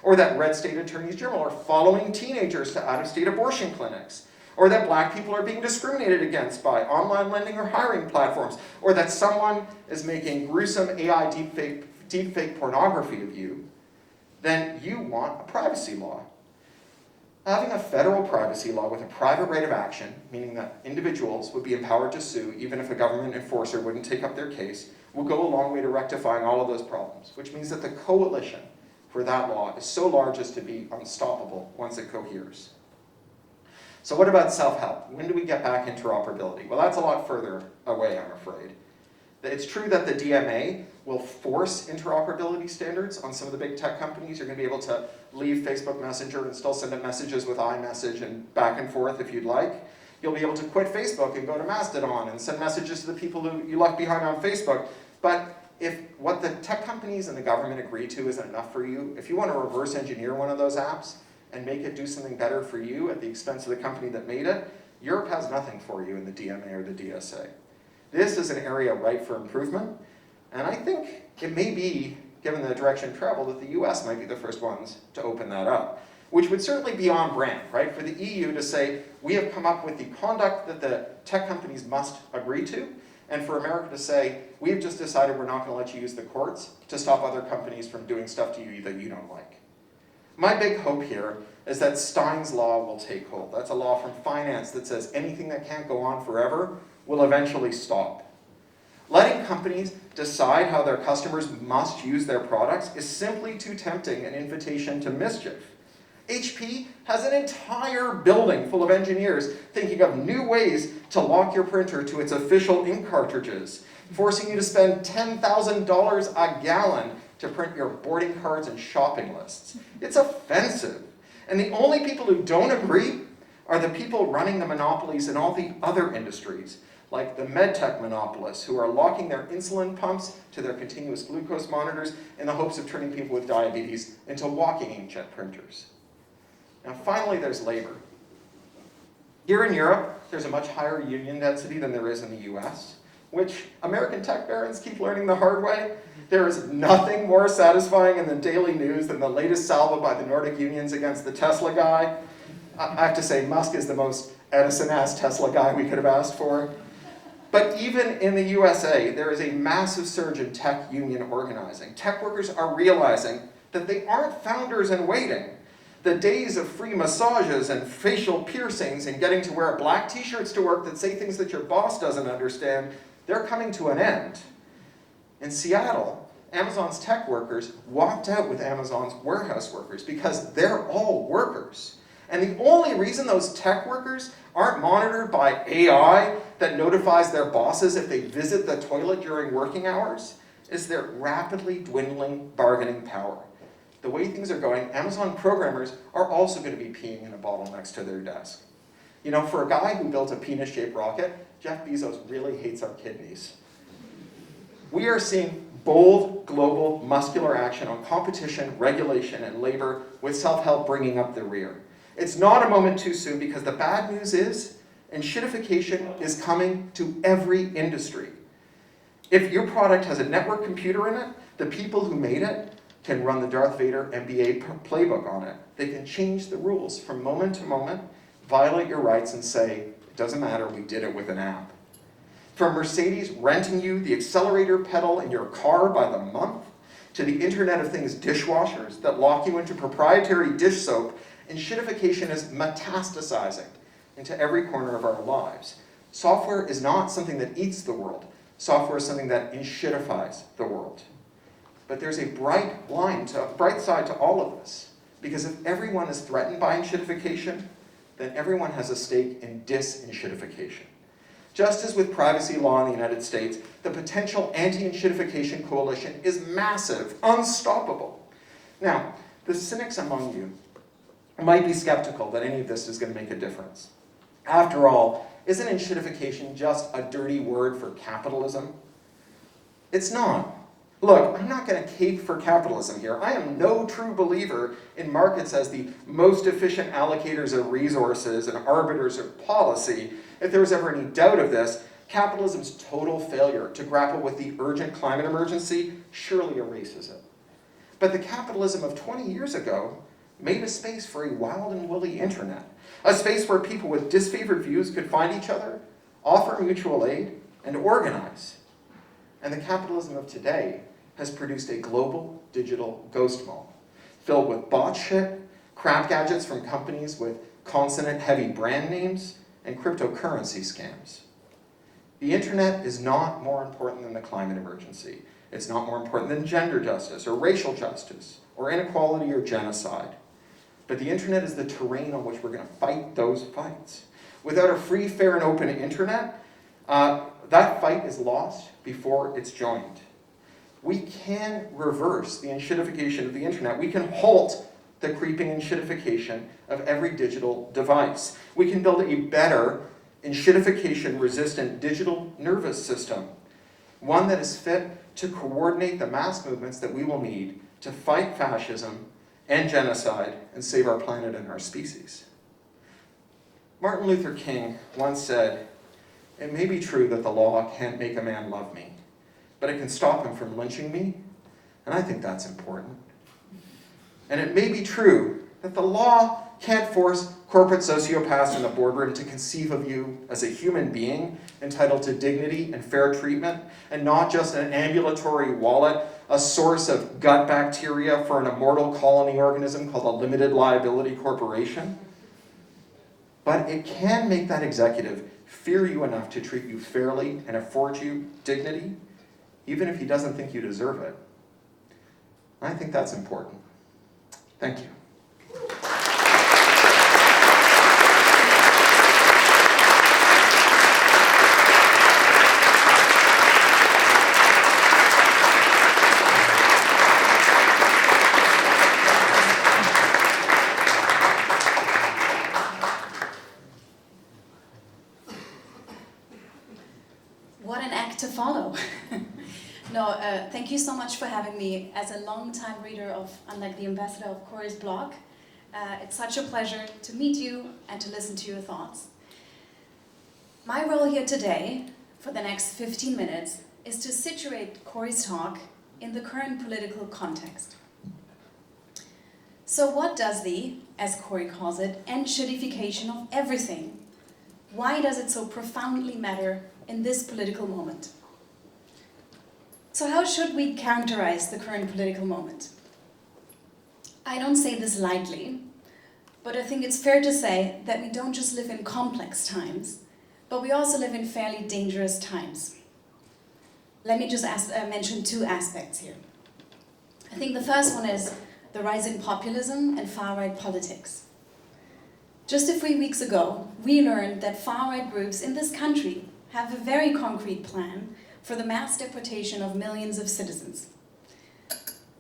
or that red state attorneys general are following teenagers to out-of-state abortion clinics, or that black people are being discriminated against by online lending or hiring platforms, or that someone is making gruesome AI deepfake pornography of you, then you want a privacy law. Having a federal privacy law with a private right of action, meaning that individuals would be empowered to sue even if a government enforcer wouldn't take up their case, will go a long way to rectifying all of those problems, which means that the coalition for that law is so large as to be unstoppable once it coheres. So what about self-help? When do we get back interoperability? Well, that's a lot further away, I'm afraid. It's true that the DMA will force interoperability standards on some of the big tech companies. You're going to be able to leave Facebook Messenger and still send it messages with iMessage and back and forth if you'd like. You'll be able to quit Facebook and go to Mastodon and send messages to the people who you left behind on Facebook. But if what the tech companies and the government agree to isn't enough for you, if you want to reverse engineer one of those apps and make it do something better for you at the expense of the company that made it, Europe has nothing for you in the DMA or the DSA. This is an area ripe for improvement, and I think it may be, given the direction of travel, that the US might be the first ones to open that up, which would certainly be on brand, right? For the EU to say, we have come up with the conduct that the tech companies must agree to, and for America to say, we've just decided we're not going to let you use the courts to stop other companies from doing stuff to you that you don't like. My big hope here is that Stein's law will take hold. That's a law from finance that says anything that can't go on forever will eventually stop. Letting companies decide how their customers must use their products is simply too tempting an invitation to mischief. HP has an entire building full of engineers thinking of new ways to lock your printer to its official ink cartridges, forcing you to spend $10,000 a gallon to print your boarding cards and shopping lists. It's offensive. And the only people who don't agree are the people running the monopolies in all the other industries, like the medtech monopolists who are locking their insulin pumps to their continuous glucose monitors in the hopes of turning people with diabetes into walking inkjet printers. Now finally, there's labor. Here in Europe, there's a much higher union density than there is in the US, which American tech barons keep learning the hard way. There is nothing more satisfying in the daily news than the latest salvo by the Nordic unions against the Tesla guy. I have to say, Musk is the most Edison-ass Tesla guy we could have asked for. But even in the USA, there is a massive surge in tech union organizing. Tech workers are realizing that they aren't founders in waiting. The days of free massages and facial piercings and getting to wear black t-shirts to work that say things that your boss doesn't understand, they're coming to an end. In Seattle, Amazon's tech workers walked out with Amazon's warehouse workers because they're all workers. And the only reason those tech workers aren't monitored by AI that notifies their bosses if they visit the toilet during working hours is their rapidly dwindling bargaining power. the way things are going, Amazon programmers are also going to be peeing in a bottle next to their desk. You know, for a guy who built a penis-shaped rocket, Jeff Bezos really hates our kidneys. We are seeing bold, global, muscular action on competition, regulation, and labor, with self-help bringing up the rear. It's not a moment too soon, because the bad news is, enshittification is coming to every industry. If your product has a network computer in it, the people who made it can run the Darth Vader MBA playbook on it. They can change the rules from moment to moment, violate your rights, and say, it doesn't matter, we did it with an app. From Mercedes renting you the accelerator pedal in your car by the month, to the Internet of Things dishwashers that lock you into proprietary dish soap, enshittification is metastasizing into every corner of our lives. Software is not something that eats the world. Software is something that enshittifies the world. But there's a bright side to all of this, because if everyone is threatened by enshittification, then everyone has a stake in dis-enshittification. Just as with privacy law in the United States, the potential anti-enshittification coalition is massive, unstoppable. Now, the cynics among you might be skeptical that any of this is going to make a difference. After all, isn't enshittification just a dirty word for capitalism? It's not. Look, I'm not going to cape for capitalism here. I am no true believer in markets as the most efficient allocators of resources and arbiters of policy. If there was ever any doubt of this, capitalism's total failure to grapple with the urgent climate emergency surely erases it. But the capitalism of 20 years ago made a space for a wild and woolly internet, a space where people with disfavored views could find each other, offer mutual aid, and organize. And the capitalism of today has produced a global digital ghost mall, filled with bot shit, crap gadgets from companies with consonant-heavy brand names, and cryptocurrency scams. The internet is not more important than the climate emergency. It's not more important than gender justice, or racial justice, or inequality, or genocide. But the internet is the terrain on which we're going to fight those fights. Without a free, fair, and open internet, that fight is lost before it's joined. We can reverse the enshittification of the internet. We can halt the creeping enshittification of every digital device. We can build a better enshittification-resistant digital nervous system, one that is fit to coordinate the mass movements that we will need to fight fascism and genocide and save our planet and our species. Martin Luther King once said, "It may be true that the law can't make a man love me, but it can stop him from lynching me," and I think that's important. And it may be true that the law can't force corporate sociopaths in the boardroom to conceive of you as a human being entitled to dignity and fair treatment, and not just an ambulatory wallet, a source of gut bacteria for an immortal colony organism called a limited liability corporation. But it can make that executive fear you enough to treat you fairly and afford you dignity, even if he doesn't think you deserve it. I think that's important. Thank you. What an act to follow. No, thank you so much for having me. As a long-time reader of, unlike the ambassador, of Cory's blog, it's such a pleasure to meet you and to listen to your thoughts. My role here today, for the next 15 minutes, is to situate Cory's talk in the current political context. So what does the, as Cory calls it, enshittification of everything? Why does it so profoundly matter in this political moment? So how should we characterize the current political moment? I don't say this lightly, but I think it's fair to say that we don't just live in complex times, but we also live in fairly dangerous times. Let me just mention two aspects here. I think the first one is the rise in populism and far-right politics. Just a few weeks ago, we learned that far-right groups in this country have a very concrete plan for the mass deportation of millions of citizens.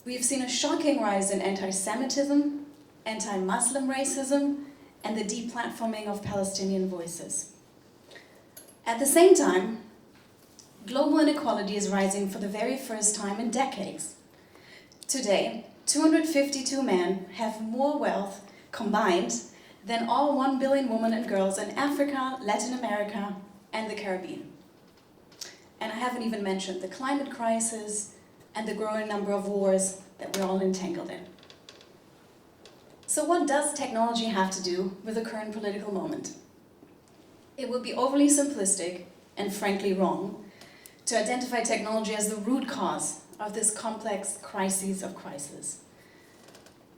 we've seen a shocking rise in anti-Semitism, anti-Muslim racism, and the deplatforming of Palestinian voices. At the same time, global inequality is rising for the very first time in decades. Today, 252 men have more wealth combined than all 1 billion women and girls in Africa, Latin America, and the Caribbean. And I haven't even mentioned the climate crisis and the growing number of wars that we're all entangled in. So what does technology have to do with the current political moment? It would be overly simplistic and frankly wrong to identify technology as the root cause of this complex crisis of crises.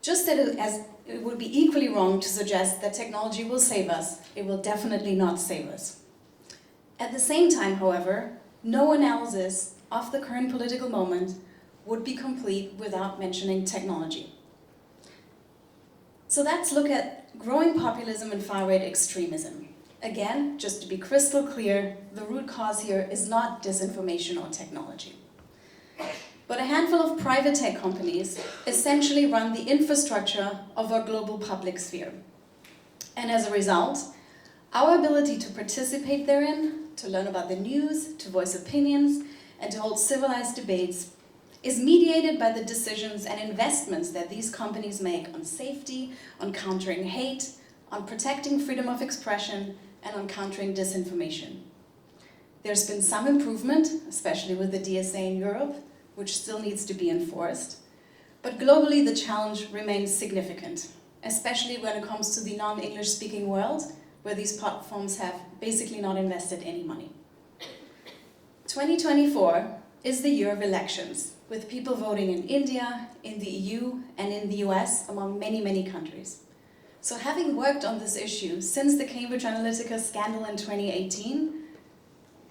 Just as it would be equally wrong to suggest that technology will save us, it will definitely not save us. At the same time, however, no analysis of the current political moment would be complete without mentioning technology. So let's look at growing populism and far-right extremism. Again, just to be crystal clear, the root cause here is not disinformation or technology. But a handful of private tech companies essentially run the infrastructure of our global public sphere. And as a result, our ability to participate therein, to learn about the news, to voice opinions, and to hold civilized debates is mediated by the decisions and investments that these companies make on safety, on countering hate, on protecting freedom of expression, and on countering disinformation. There's been some improvement, especially with the DSA in Europe, which still needs to be enforced. But globally, the challenge remains significant, especially when it comes to the non-English speaking world, where these platforms have basically not invested any money. 2024 is the year of elections, with people voting in India, in the EU, and in the US, among many, many countries. So having worked on this issue since the Cambridge Analytica scandal in 2018,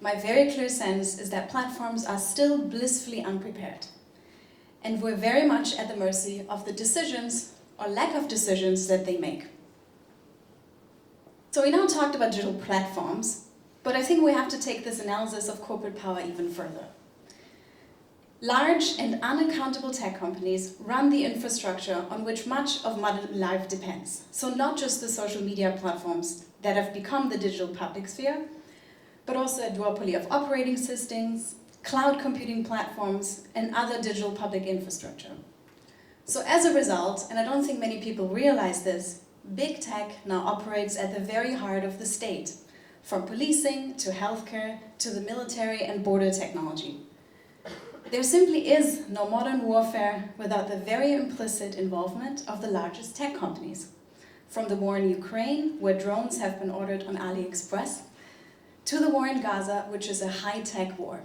my very clear sense is that platforms are still blissfully unprepared. And we're very much at the mercy of the decisions or lack of decisions that they make. So we now talked about digital platforms, but I think we have to take this analysis of corporate power even further. Large and unaccountable tech companies run the infrastructure on which much of modern life depends. So not just the social media platforms that have become the digital public sphere, but also a duopoly of operating systems, cloud computing platforms, and other digital public infrastructure. So as a result, and I don't think many people realize this, big tech now operates at the very heart of the state, from policing to healthcare to the military and border technology. There simply is no modern warfare without the very implicit involvement of the largest tech companies. From the war in Ukraine, where drones have been ordered on AliExpress, to the war in Gaza, which is a high-tech war.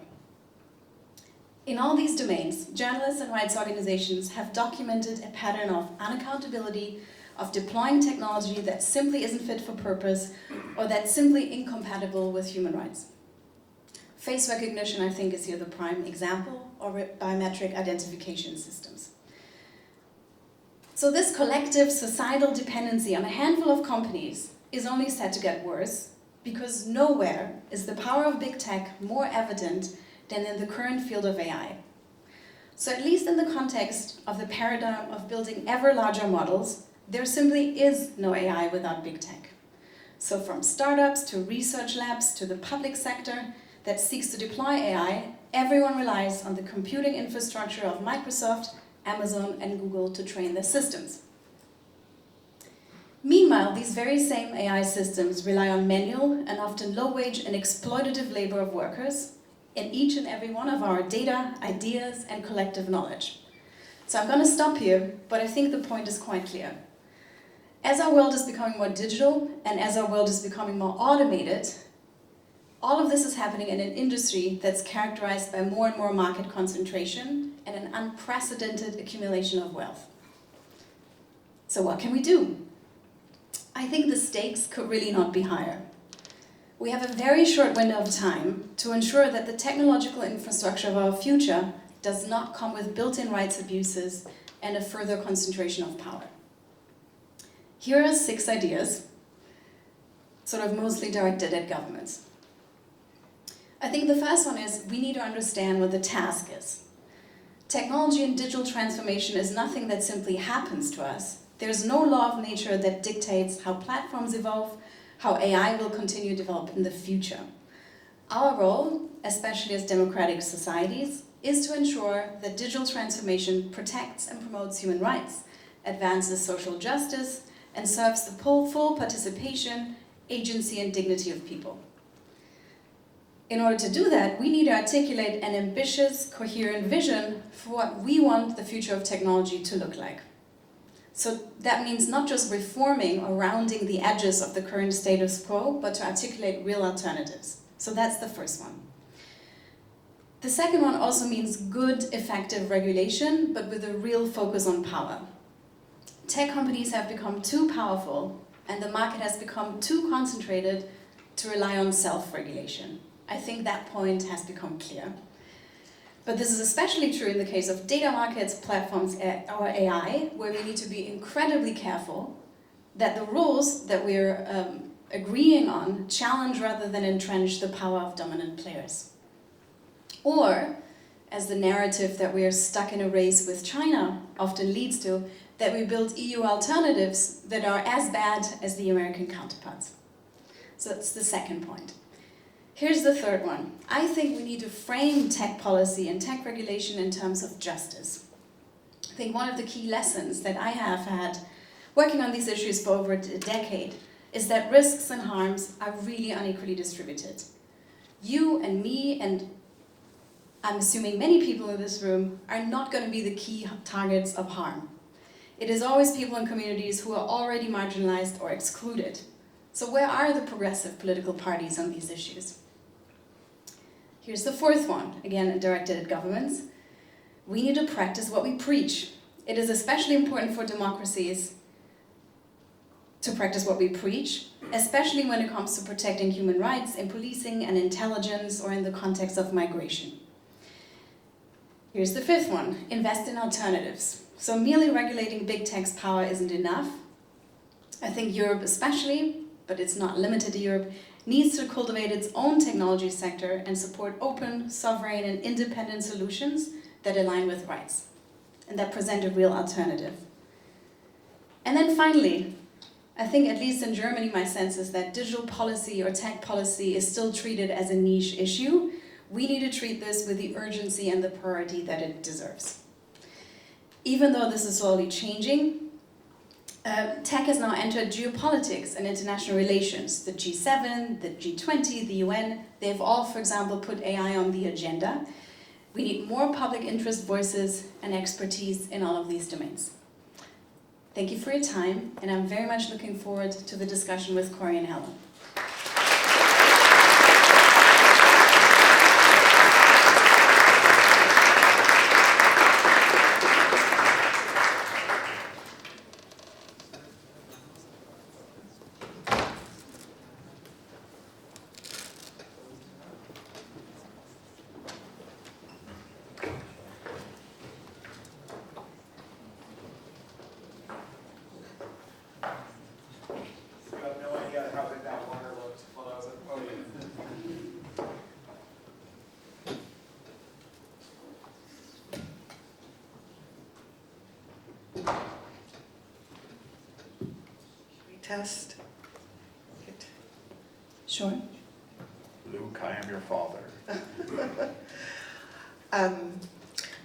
In all these domains, journalists and rights organizations have documented a pattern of unaccountability, of deploying technology that simply isn't fit for purpose, or that's simply incompatible with human rights. Face recognition, I think, is here the prime example, or biometric identification systems. So this collective societal dependency on a handful of companies is only set to get worse, because nowhere is the power of big tech more evident than in the current field of AI. So at least in the context of the paradigm of building ever larger models, there simply is no AI without big tech. So from startups to research labs to the public sector that seeks to deploy AI, everyone relies on the computing infrastructure of Microsoft, Amazon, and Google to train their systems. Meanwhile, these very same AI systems rely on manual and often low-wage and exploitative labor of workers in each and every one of our data, ideas, and collective knowledge. So I'm going to stop here, but I think the point is quite clear. As our world is becoming more digital and as our world is becoming more automated, all of this is happening in an industry that's characterized by more and more market concentration and an unprecedented accumulation of wealth. So what can we do? I think the stakes could really not be higher. We have a very short window of time to ensure that the technological infrastructure of our future does not come with built-in rights abuses and a further concentration of power. Here are 6 ideas, sort of mostly directed at governments. I think the first one is we need to understand what the task is. Technology and digital transformation is nothing that simply happens to us. There's no law of nature that dictates how platforms evolve, how AI will continue to develop in the future. Our role, especially as democratic societies, is to ensure that digital transformation protects and promotes human rights, advances social justice, and serves the full participation, agency, and dignity of people. In order to do that, we need to articulate an ambitious, coherent vision for what we want the future of technology to look like. So that means not just reforming or rounding the edges of the current status quo, but to articulate real alternatives. So that's the first one. The second one also means good, effective regulation, but with a real focus on power. Tech companies have become too powerful, and the market has become too concentrated to rely on self-regulation. I think that point has become clear. But this is especially true in the case of data markets, platforms, or AI, where we need to be incredibly careful that the rules that we're agreeing on challenge rather than entrench the power of dominant players. Or, as the narrative that we are stuck in a race with China often leads to, that we build EU alternatives that are as bad as the American counterparts. So that's the second point. Here's the third one. I think we need to frame tech policy and tech regulation in terms of justice. I think one of the key lessons that I have had working on these issues for over a decade is that risks and harms are really unequally distributed. You and me, and I'm assuming many people in this room, are not going to be the key targets of harm. It is always people in communities who are already marginalized or excluded. So where are the progressive political parties on these issues? Here's the fourth one, again directed at governments. We need to practice what we preach. It is especially important for democracies to practice what we preach, especially when it comes to protecting human rights in policing and intelligence or in the context of migration. Here's the fifth one, invest in alternatives. So merely regulating big tech's power isn't enough. I think Europe especially, but it's not limited to Europe, needs to cultivate its own technology sector and support open, sovereign, and independent solutions that align with rights and that present a real alternative. And then finally, I think at least in Germany, my sense is that digital policy or tech policy is still treated as a niche issue. We need to treat this with the urgency and the priority that it deserves. Even though this is slowly changing, tech has now entered geopolitics and international relations. The G7, the G20, the UN, they've all, for example, put AI on the agenda. We need more public interest voices and expertise in all of these domains. Thank you for your time, and I'm very much looking forward to the discussion with Cory and Helen. Test. Sure. Luke, I am your father.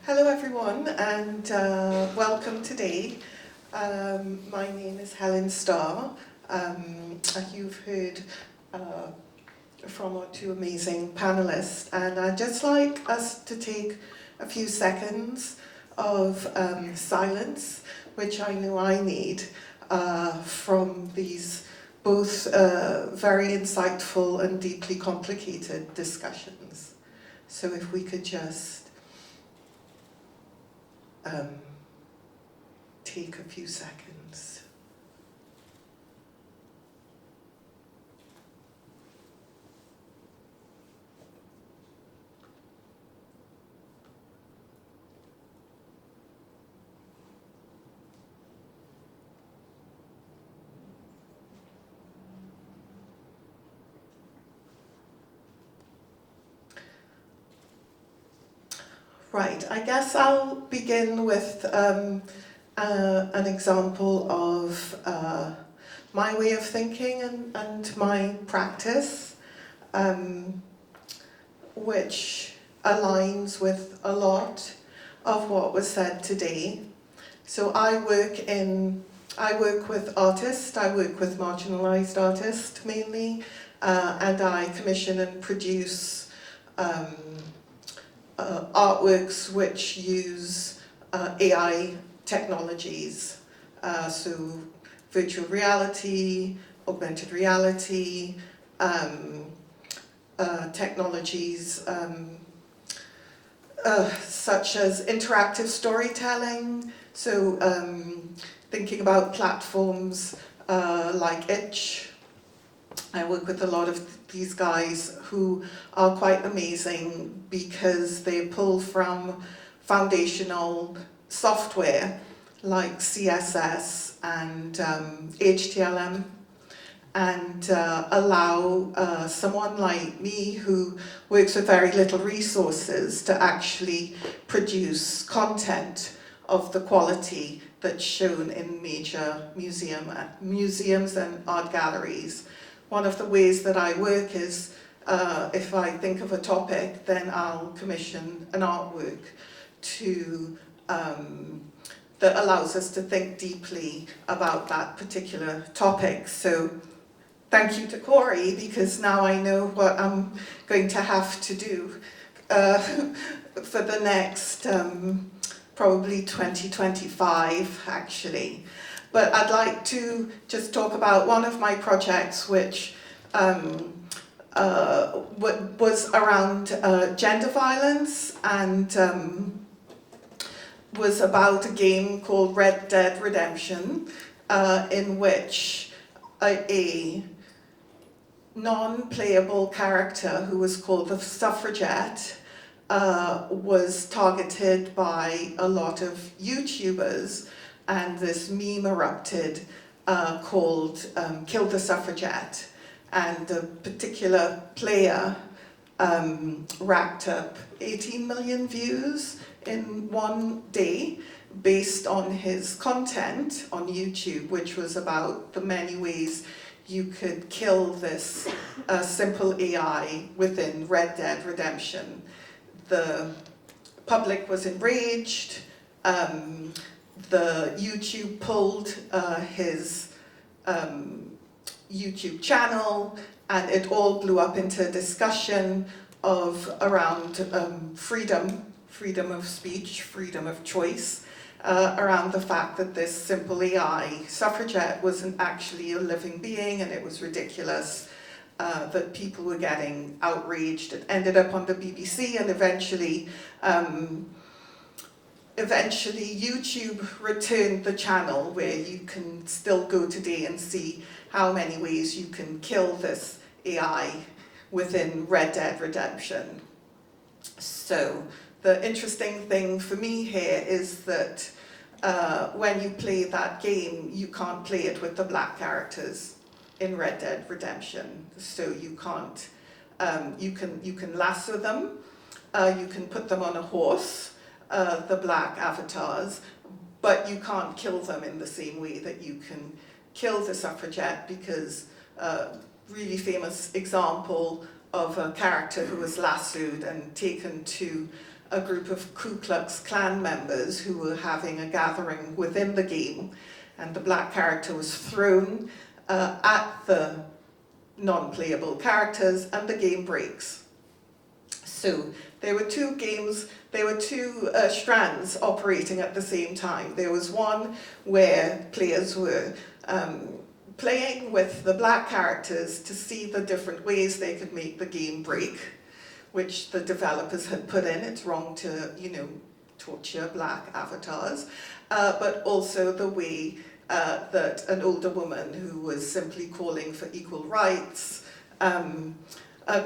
Hello everyone, and welcome today. My name is Helen Starr. You've heard from our two amazing panelists, and I'd just like us to take a few seconds of silence, which I know I need, from these both very insightful and deeply complicated discussions. So if we could just take a few seconds. Right, I guess I'll begin with an example of my way of thinking and my practice, which aligns with a lot of what was said today. So I work with artists, I work with marginalized artists mainly, and I commission and produce artworks which use AI technologies, so virtual reality, augmented reality, technologies such as interactive storytelling, so thinking about platforms like Itch. I work with a lot of these guys who are quite amazing because they pull from foundational software like CSS and HTML and allow someone like me who works with very little resources to actually produce content of the quality that's shown in major museums and art galleries. One of the ways that I work is if I think of a topic, then I'll commission an artwork to that allows us to think deeply about that particular topic. So thank you to Cory, because now I know what I'm going to have to do for the next probably 2025 actually. But I'd like to just talk about one of my projects which was around gender violence and was about a game called Red Dead Redemption, in which a non-playable character who was called the suffragette was targeted by a lot of YouTubers, and this meme erupted called Kill the Suffragette, and a particular player racked up 18 million views in one day based on his content on YouTube, which was about the many ways you could kill this simple AI within Red Dead Redemption. The public was enraged. The YouTube pulled his YouTube channel, and it all blew up into a discussion of around freedom of speech, freedom of choice, around the fact that this simple AI suffragette wasn't actually a living being, and it was ridiculous that people were getting outraged. It ended up on the BBC, and eventually YouTube returned the channel, where you can still go today and see how many ways you can kill this AI within Red Dead Redemption. So the interesting thing for me here is that when you play that game, you can't play it with the black characters in Red Dead Redemption. So you can't, you can lasso them, you can put them on a horse, the black avatars, but you can't kill them in the same way that you can kill the suffragette, because really famous example of a character who was lassoed and taken to a group of Ku Klux Klan members who were having a gathering within the game, and the black character was thrown at the non-playable characters, and the game breaks. So there were two games, there were two strands operating at the same time. There was one where players were playing with the black characters to see the different ways they could make the game break, which the developers had put in. It's wrong to, torture black avatars, but also the way that an older woman who was simply calling for equal rights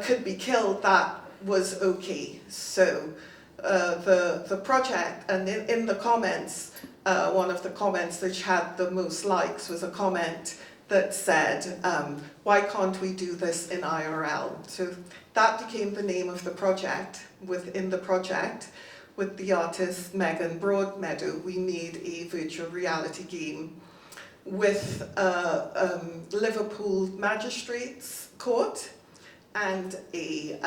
could be killed. That was okay. So the project, and in the comments, one of the comments which had the most likes was a comment that said, why can't we do this in IRL? So that became the name of the project. Within the project, with the artist Megan Broadmeadow, we made a virtual reality game with Liverpool Magistrates Court and a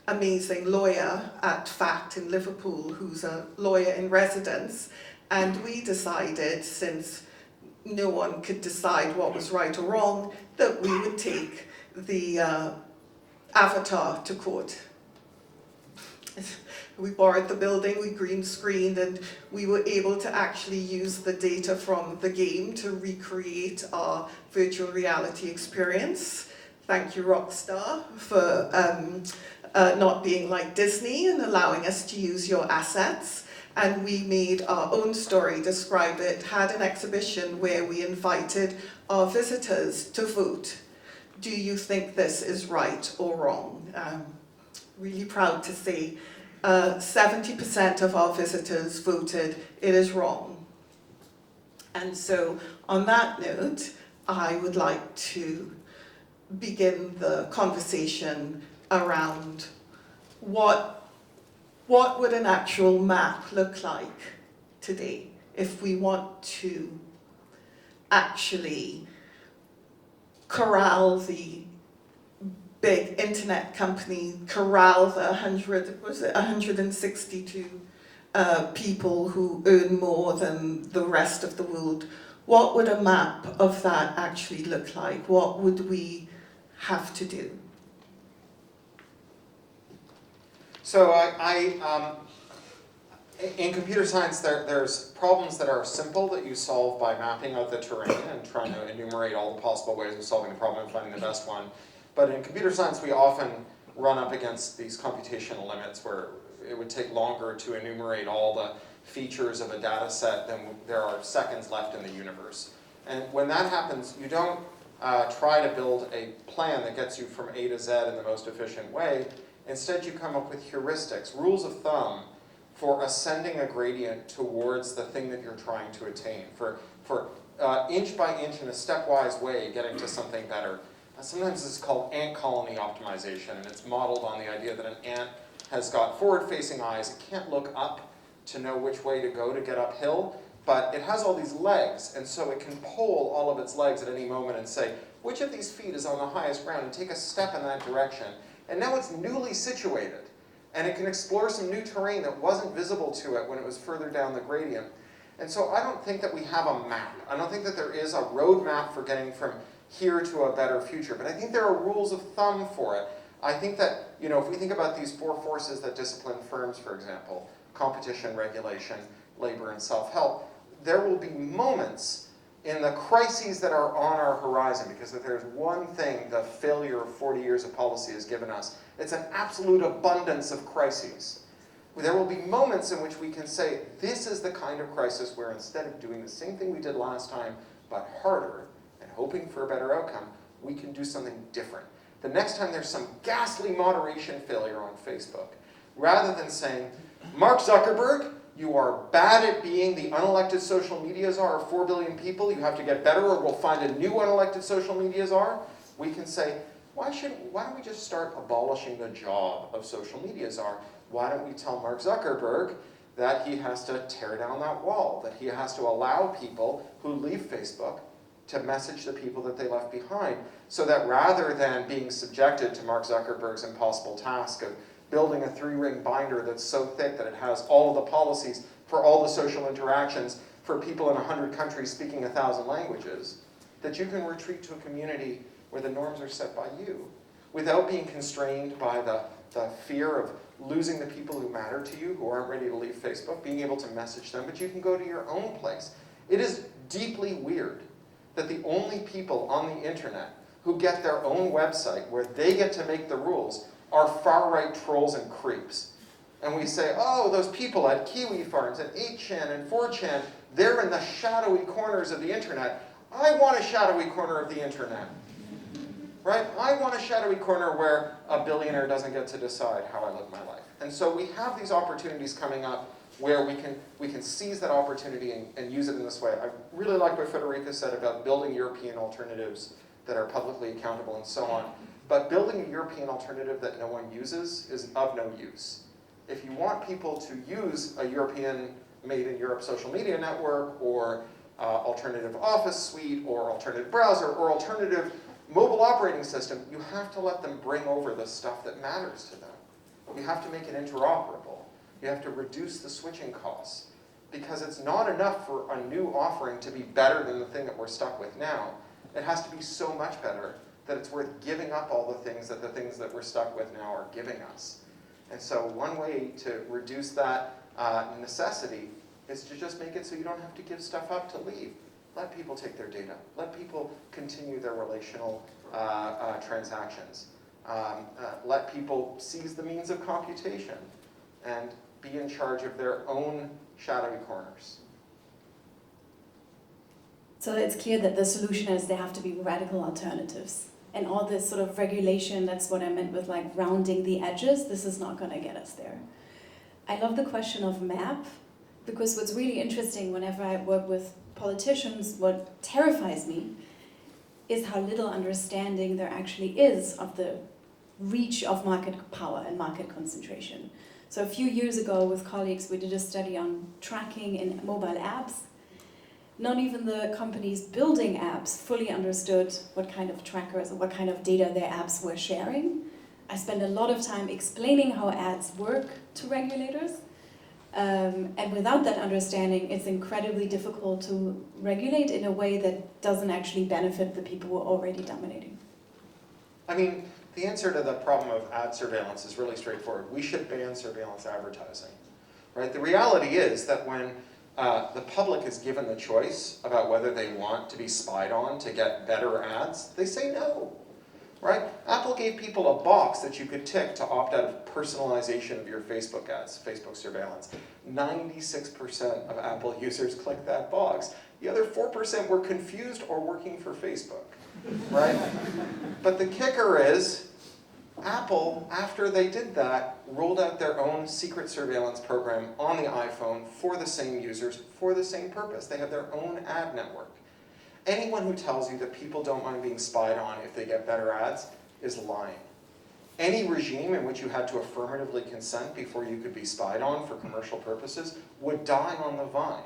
amazing lawyer at Fact in Liverpool who's a lawyer in residence. And we decided, since no one could decide what was right or wrong, that we would take the avatar to court. We borrowed the building, we green screened, and we were able to actually use the data from the game to recreate our virtual reality experience. Thank you, Rockstar, for not being like Disney and allowing us to use your assets. And we made our own story, described it, had an exhibition where we invited our visitors to vote. Do you think this is right or wrong? Really proud to say 70% of our visitors voted it is wrong. And so on that note, I would like to begin the conversation around what would an actual map look like today if we want to actually corral the big internet company, corral the 162 people who earn more than the rest of the world. What would a map of that actually look like? What would we have to do? So in computer science, there's problems that are simple that you solve by mapping out the terrain and trying to enumerate all the possible ways of solving the problem and finding the best one. But in computer science, we often run up against these computational limits where it would take longer to enumerate all the features of a data set than there are seconds left in the universe. And when that happens, you don't try to build a plan that gets you from A to Z in the most efficient way. Instead, you come up with heuristics, rules of thumb for ascending a gradient towards the thing that you're trying to attain, for inch by inch in a stepwise way getting to something better. Sometimes this is called ant colony optimization, and it's modeled on the idea that an ant has got forward-facing eyes. It can't look up to know which way to go to get uphill, but it has all these legs, and so it can pull all of its legs at any moment and say, which of these feet is on the highest ground, and take a step in that direction. And now it's newly situated, and it can explore some new terrain that wasn't visible to it when it was further down the gradient. And so I don't think that we have a map. I don't think that there is a roadmap for getting from here to a better future, but I think there are rules of thumb for it. I think that, if we think about these four forces that discipline firms, for example, competition, regulation, labor, and self-help, there will be moments in the crises that are on our horizon, because if there's one thing the failure of 40 years of policy has given us, it's an absolute abundance of crises. There will be moments in which we can say, this is the kind of crisis where instead of doing the same thing we did last time, but harder, and hoping for a better outcome, we can do something different. The next time there's some ghastly moderation failure on Facebook, rather than saying, Mark Zuckerberg, you are bad at being the unelected social media czar of 4 billion people, you have to get better or we'll find a new unelected social media czar, we can say, why don't we just start abolishing the job of social media czar? Why don't we tell Mark Zuckerberg that he has to tear down that wall, that he has to allow people who leave Facebook to message the people that they left behind, so that rather than being subjected to Mark Zuckerberg's impossible task of building a 3-ring binder that's so thick that it has all of the policies for all the social interactions for people in 100 countries speaking 1,000 languages, that you can retreat to a community where the norms are set by you, without being constrained by the fear of losing the people who matter to you, who aren't ready to leave Facebook, being able to message them, but you can go to your own place. It is deeply weird that the only people on the internet who get their own website where they get to make the rules are far-right trolls and creeps. And we say, oh, those people at Kiwi Farms and 8chan and 4chan, they're in the shadowy corners of the internet. I want a shadowy corner of the internet. Right? I want a shadowy corner where a billionaire doesn't get to decide how I live my life. And so we have these opportunities coming up where we can seize that opportunity and use it in this way. I really like what Frederike said about building European alternatives that are publicly accountable and so on. But building a European alternative that no one uses is of no use. If you want people to use a European made in Europe social media network or alternative office suite or alternative browser or alternative mobile operating system, you have to let them bring over the stuff that matters to them. You have to make it interoperable. You have to reduce the switching costs. Because it's not enough for a new offering to be better than the thing that we're stuck with now. It has to be so much better that it's worth giving up all the things that we're stuck with now are giving us. And so one way to reduce that necessity is to just make it so you don't have to give stuff up to leave. Let people take their data. Let people continue their relational transactions. Let people seize the means of computation and be in charge of their own shadowy corners. So it's clear that the solution is there have to be radical alternatives. And all this sort of regulation, that's what I meant with like rounding the edges, this is not going to get us there. I love the question of map, because what's really interesting whenever I work with politicians, what terrifies me is how little understanding there actually is of the reach of market power and market concentration. So a few years ago with colleagues, we did a study on tracking in mobile apps. Not even the companies building apps fully understood what kind of trackers or what kind of data their apps were sharing. I spent a lot of time explaining how ads work to regulators. And without that understanding, it's incredibly difficult to regulate in a way that doesn't actually benefit the people who are already dominating. I mean, the answer to the problem of ad surveillance is really straightforward. We should ban surveillance advertising, right? The reality is that when the public is given the choice about whether they want to be spied on to get better ads, they say no, right? Apple gave people a box that you could tick to opt out of personalization of your Facebook ads, Facebook surveillance. 96% of Apple users clicked that box. The other 4% were confused or working for Facebook, right? But the kicker is, Apple, after they did that, rolled out their own secret surveillance program on the iPhone for the same users, for the same purpose. They have their own ad network. Anyone who tells you that people don't mind being spied on if they get better ads is lying. Any regime in which you had to affirmatively consent before you could be spied on for commercial purposes would die on the vine.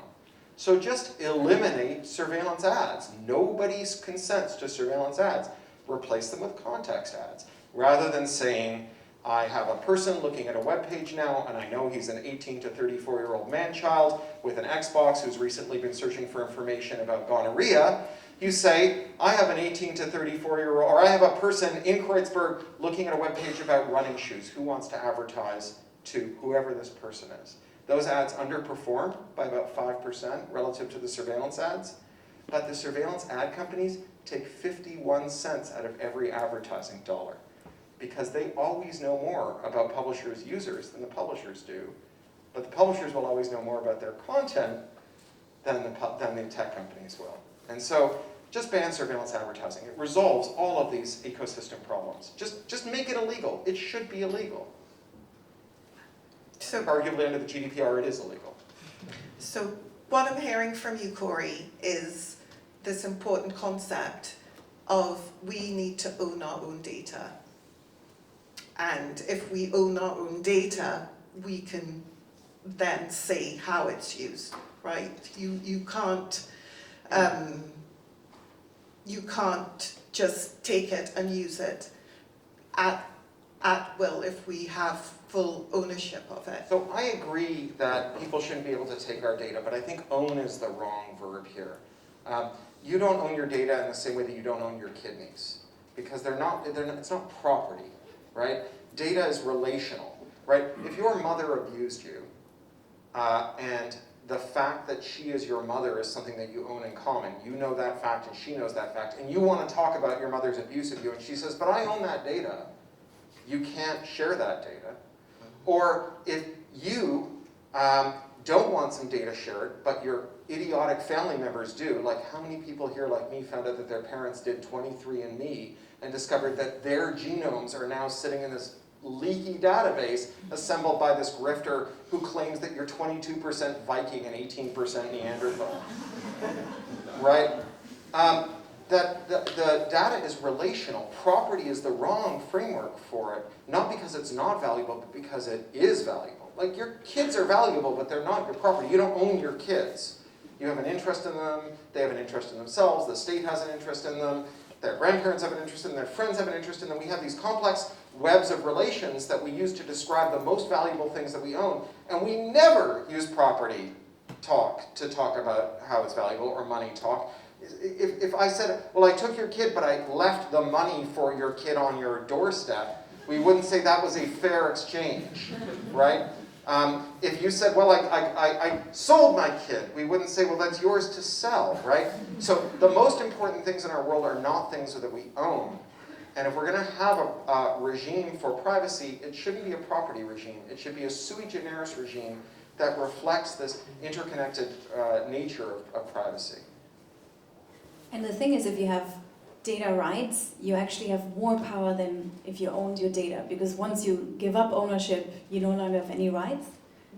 So just eliminate surveillance ads. Nobody consents to surveillance ads. Replace them with context ads. Rather than saying, I have a person looking at a web page now, and I know he's an 18 to 34-year-old man-child with an Xbox who's recently been searching for information about gonorrhea, you say, I have an 18 to 34-year-old, or I have a person in Kreuzberg looking at a web page about running shoes. Who wants to advertise to whoever this person is? Those ads underperformed by about 5% relative to the surveillance ads, but the surveillance ad companies take 51 cents out of every advertising dollar, because they always know more about publishers' users than the publishers do. But the publishers will always know more about their content than the tech companies will. And so just ban surveillance advertising. It resolves all of these ecosystem problems. Just make it illegal. It should be illegal. So, arguably under the GDPR, it is illegal. So what I'm hearing from you, Cory, is this important concept of we need to own our own data. And if we own our own data, we can then say how it's used, right? You can't just take it and use it at will if we have full ownership of it. So I agree that people shouldn't be able to take our data, but I think own is the wrong verb here. You don't own your data in the same way that you don't own your kidneys, because it's not property. Right? Data is relational, right? If your mother abused you, and the fact that she is your mother is something that you own in common, you know that fact and she knows that fact, and you want to talk about your mother's abuse of you, and she says, but I own that data, you can't share that data. Or if you don't want some data shared, but your idiotic family members do, like how many people here like me found out that their parents did 23andMe and discovered that their genomes are now sitting in this leaky database assembled by this grifter who claims that you're 22% Viking and 18% Neanderthal, right? that the data is relational. Property is the wrong framework for it, not because it's not valuable, but because it is valuable. Like, your kids are valuable, but they're not your property. You don't own your kids. You have an interest in them, they have an interest in themselves, the state has an interest in them, their grandparents have an interest in them, their friends have an interest in them. We have these complex webs of relations that we use to describe the most valuable things that we own, and we never use property talk to talk about how it's valuable, or money talk. If I said, well, I took your kid, but I left the money for your kid on your doorstep, we wouldn't say that was a fair exchange, right? If you said, well, I sold my kid, we wouldn't say, well, that's yours to sell, right? So the most important things in our world are not things that we own. And if we're going to have a regime for privacy, it shouldn't be a property regime. It should be a sui generis regime that reflects this interconnected nature of privacy. And the thing is, if you have data rights, you actually have more power than if you owned your data, because once you give up ownership, you no longer have any rights.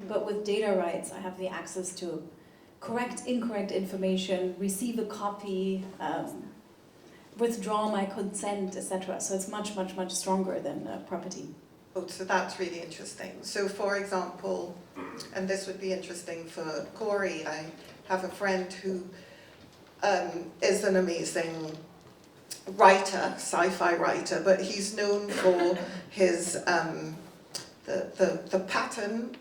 But with data rights, I have the access to correct, incorrect information, receive a copy, withdraw my consent, etc. So it's much, much, much stronger than property. Oh, so that's really interesting. So for example, and this would be interesting for Cory, I have a friend who is an amazing writer, sci-fi writer, but he's known for his the pattern,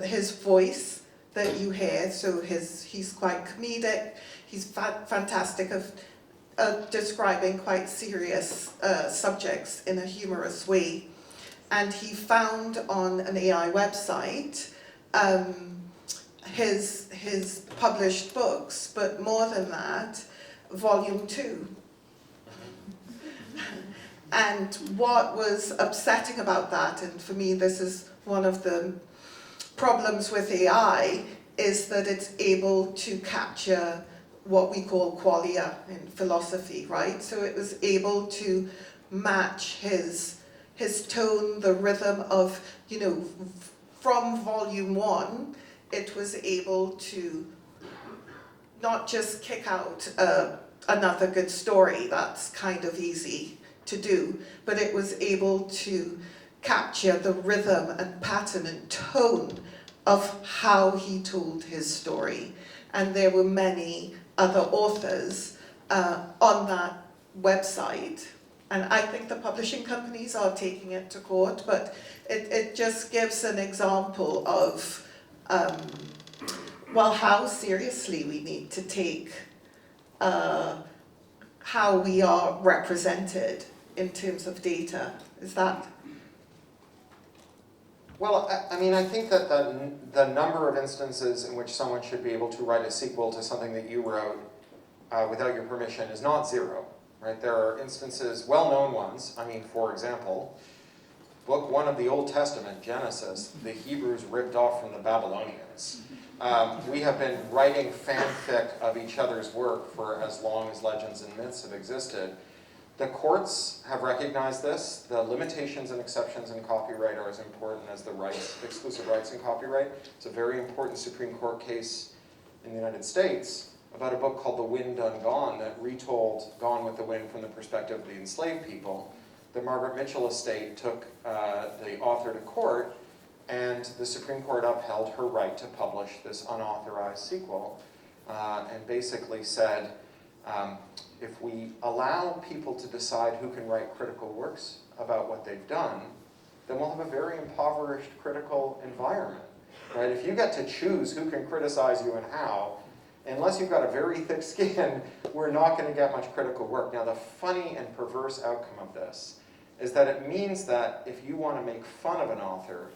his voice that you hear. So he's quite comedic. He's fantastic of describing quite serious subjects in a humorous way. And he found on an AI website his published books, but more than that, volume 2. And what was upsetting about that, and for me this is one of the problems with AI, is that it's able to capture what we call qualia in philosophy, right? So it was able to match his tone, the rhythm of, you know, from volume 1, it was able to not just kick out another good story, that's kind of easy to do, but it was able to capture the rhythm and pattern and tone of how he told his story. And there were many other authors on that website. And I think the publishing companies are taking it to court, but it just gives an example of, well, how seriously we need to take how we are represented in terms of data. Is that? Well, I mean, I think that the number of instances in which someone should be able to write a sequel to something that you wrote without your permission is not zero, right? There are instances, well-known ones. I mean, for example, book 1 of the Old Testament, Genesis, the Hebrews ripped off from the Babylonians. We have been writing fanfic of each other's work for as long as legends and myths have existed. The courts have recognized this. The limitations and exceptions in copyright are as important as the rights, exclusive rights in copyright. It's a very important Supreme Court case in the United States about a book called The Wind Done Gone that retold Gone with the Wind from the perspective of the enslaved people. The Margaret Mitchell estate took the author to court, and the Supreme Court upheld her right to publish this unauthorized sequel, and basically said, if we allow people to decide who can write critical works about what they've done, then we'll have a very impoverished critical environment, right? If you get to choose who can criticize you and how, unless you've got a very thick skin, we're not going to get much critical work. Now, the funny and perverse outcome of this is that it means that if you want to make fun of an author,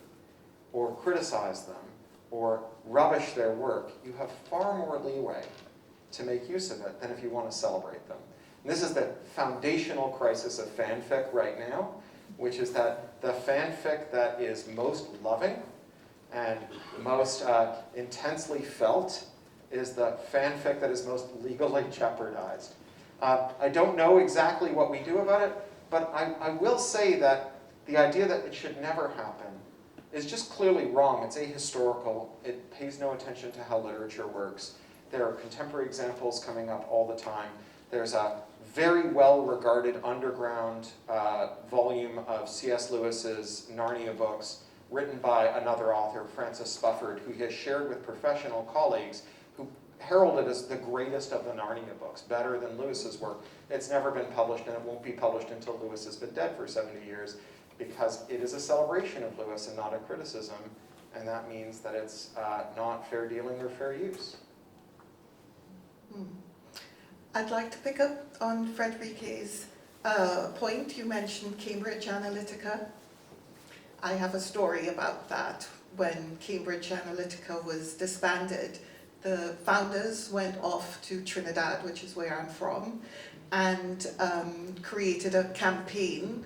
or criticize them, or rubbish their work, you have far more leeway to make use of it than if you want to celebrate them. And this is the foundational crisis of fanfic right now, which is that the fanfic that is most loving and most intensely felt is the fanfic that is most legally jeopardized. I don't know exactly what we do about it, but I will say that the idea that it should never happen is just clearly wrong. It's ahistorical. It pays no attention to how literature works. There are contemporary examples coming up all the time. There's a very well-regarded underground volume of C.S. Lewis's Narnia books written by another author, Francis Spufford, who he has shared with professional colleagues who heralded as the greatest of the Narnia books, better than Lewis's work. It's never been published, and it won't be published until Lewis has been dead for 70 years, because it is a celebration of Lewis and not a criticism, and that means that it's not fair dealing or fair use. I'd like to pick up on Frederike's point. You mentioned Cambridge Analytica. I have a story about that. When Cambridge Analytica was disbanded, the founders went off to Trinidad, which is where I'm from, and created a campaign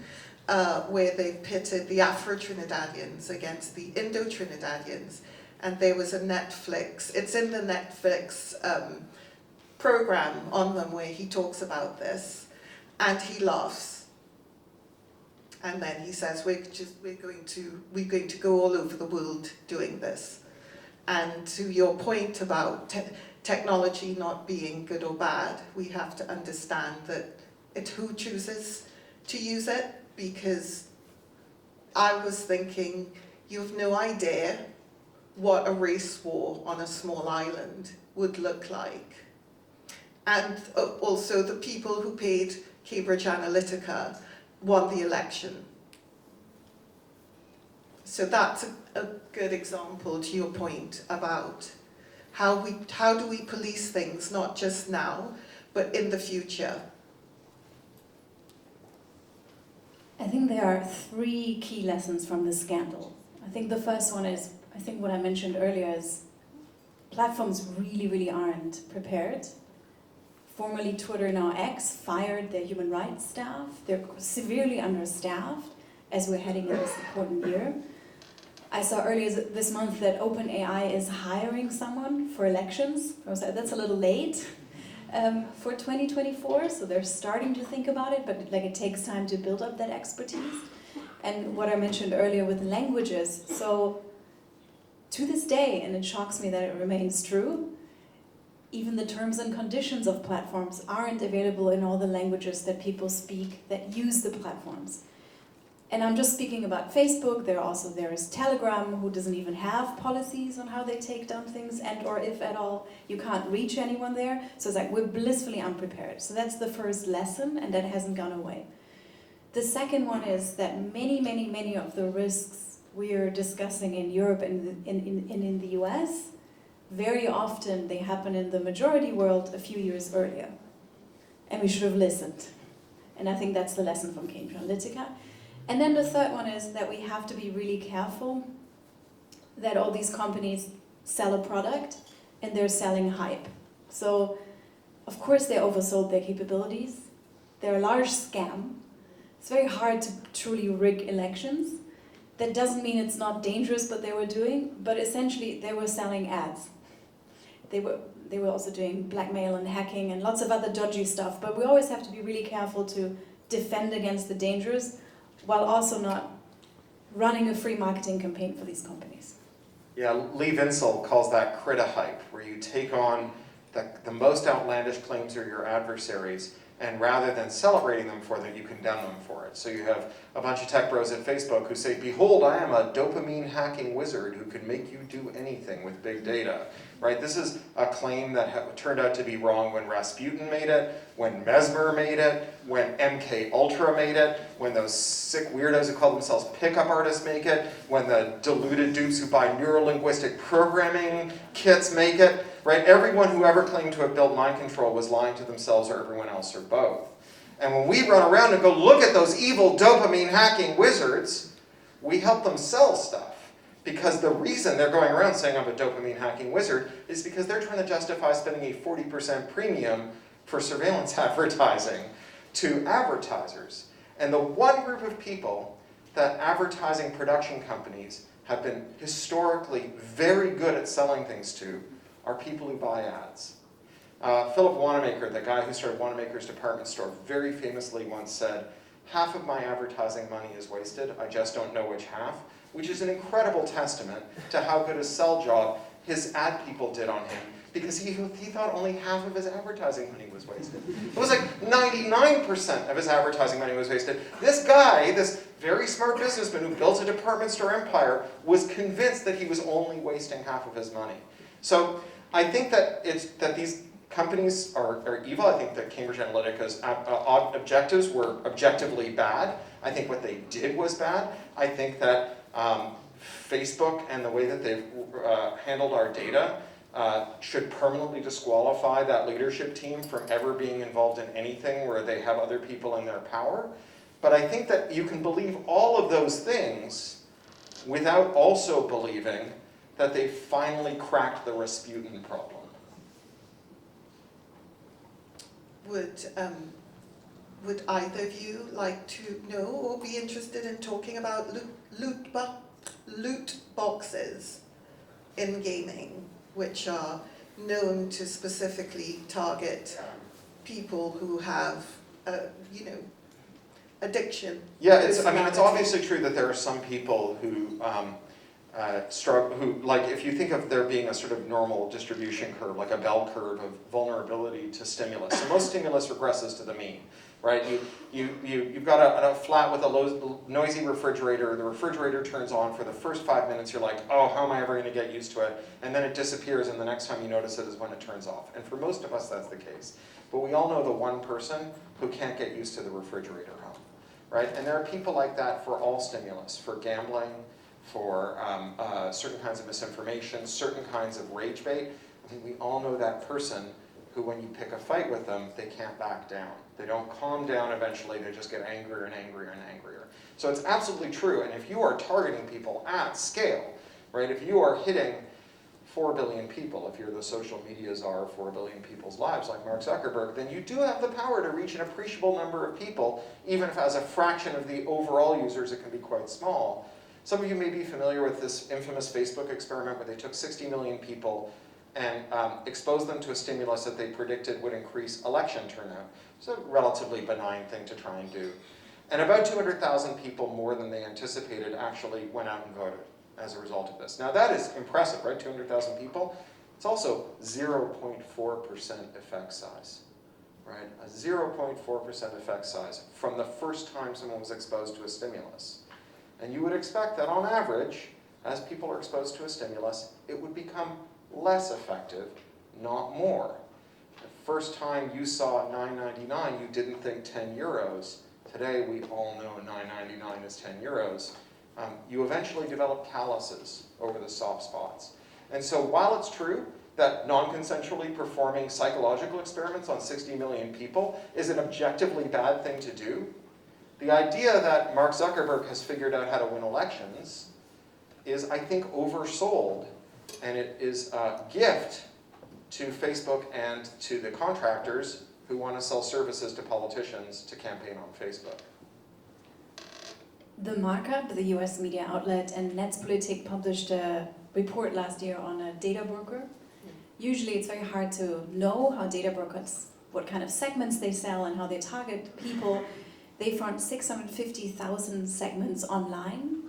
where they pitted the Afro-Trinidadians against the Indo-Trinidadians. And there was a Netflix, it's in the Netflix program on them where he talks about this, and he laughs. And then he says, we're going to go all over the world doing this. And to your point about technology not being good or bad, we have to understand that it's who chooses to use it, because I was thinking, you have no idea what a race war on a small island would look like. And also the people who paid Cambridge Analytica won the election. So that's a good example to your point about how do we police things, not just now, but in the future. I think there are 3 key lessons from this scandal. I think the first one is, I think what I mentioned earlier is platforms really aren't prepared. Formerly Twitter, now X, fired their human rights staff. They're severely understaffed as we're heading in this important year. I saw earlier this month that OpenAI is hiring someone for elections. I was like, that's a little late for 2024, so they're starting to think about it, but it takes time to build up that expertise. And what I mentioned earlier with languages, so to this day, and it shocks me that it remains true, even the terms and conditions of platforms aren't available in all the languages that people speak that use the platforms. And I'm just speaking about Facebook. There is Telegram, who doesn't even have policies on how they take down things, and or if at all, you can't reach anyone there. So it's like we're blissfully unprepared. So that's the first lesson, and that hasn't gone away. The second one is that many of the risks we're discussing in Europe and in the US, very often they happen in the majority world a few years earlier. And we should have listened. And I think that's the lesson from Cambridge Analytica. And then the third one is that we have to be really careful that all these companies sell a product and they're selling hype. So, of course, they oversold their capabilities. They're a large scam. It's very hard to truly rig elections. That doesn't mean it's not dangerous what they were doing, but essentially they were selling ads. They were also doing blackmail and hacking and lots of other dodgy stuff, but we always have to be really careful to defend against the dangers while also not running a free marketing campaign for these companies. Yeah, Lee Vinsel calls that crita-hype, where you take on the most outlandish claims of your adversaries, and rather than celebrating them for them, you condemn them for it. So you have a bunch of tech bros at Facebook who say, behold, I am a dopamine hacking wizard who can make you do anything with big data. Right? This is a claim that turned out to be wrong when Rasputin made it, when Mesmer made it, when MK Ultra made it, when those sick weirdos who call themselves pickup artists make it, when the deluded dupes who buy neurolinguistic programming kits make it. Right? Everyone who ever claimed to have built mind control was lying to themselves or everyone else or both. And when we run around and go, look at those evil dopamine hacking wizards, we help them sell stuff. Because the reason they're going around saying I'm a dopamine hacking wizard is because they're trying to justify spending a 40% premium for surveillance advertising to advertisers. And the one group of people that advertising production companies have been historically very good at selling things to are people who buy ads. Philip Wanamaker, the guy who started Wanamaker's department store, very famously once said, half of my advertising money is wasted, I just don't know which half, which is an incredible testament to how good a sell job his ad people did on him, because he thought only half of his advertising money was wasted. It was like 99% of his advertising money was wasted. This guy, this very smart businessman who built a department store empire, was convinced that he was only wasting half of his money. So I think that these companies are evil. I think that Cambridge Analytica's objectives were objectively bad. I think what they did was bad. I think that Facebook and the way that they've handled our data should permanently disqualify that leadership team from ever being involved in anything where they have other people in their power. But I think that you can believe all of those things without also believing that they finally cracked the Rasputin problem. Would either of you like to know or be interested in talking about loot boxes in gaming, which are known to specifically target people who have, addiction? Yeah, it's obviously true that there are some people who struggle, like if you think of there being a sort of normal distribution curve, like a bell curve of vulnerability to stimulus. So most stimulus regresses to the mean, right? You've got a flat with a noisy refrigerator. The refrigerator turns on for the first 5 minutes. You're like, oh, how am I ever going to get used to it? And then it disappears, and the next time you notice it is when it turns off. And for most of us, that's the case. But we all know the one person who can't get used to the refrigerator hum, right? And there are people like that for all stimulus, for gambling, for certain kinds of misinformation, certain kinds of rage bait. I mean, we all know that person who, when you pick a fight with them, they can't back down. They don't calm down eventually, they just get angrier and angrier and angrier. So it's absolutely true, and if you are targeting people at scale, right, if you are hitting 4 billion people, if you're the social media czar of 4 billion people's lives like Mark Zuckerberg, then you do have the power to reach an appreciable number of people, even if as a fraction of the overall users it can be quite small. Some of you may be familiar with this infamous Facebook experiment where they took 60 million people and exposed them to a stimulus that they predicted would increase election turnout. It's a relatively benign thing to try and do. And about 200,000 people, more than they anticipated, actually went out and voted as a result of this. Now that is impressive, right? 200,000 people. It's also 0.4% effect size, right? A 0.4% effect size from the first time someone was exposed to a stimulus. And you would expect that on average, as people are exposed to a stimulus, it would become less effective, not more. The first time you saw €9.99, you didn't think 10 euros. Today, we all know €9.99 is 10 euros. You eventually develop calluses over the soft spots. And so while it's true that non-consensually performing psychological experiments on 60 million people is an objectively bad thing to do, the idea that Mark Zuckerberg has figured out how to win elections is, I think, oversold, and it is a gift to Facebook and to the contractors who want to sell services to politicians to campaign on Facebook. The Markup, the US media outlet, and Netzpolitik published a report last year on a data broker. Usually it's very hard to know how data brokers, what kind of segments they sell and how they target people. They found 650,000 segments online,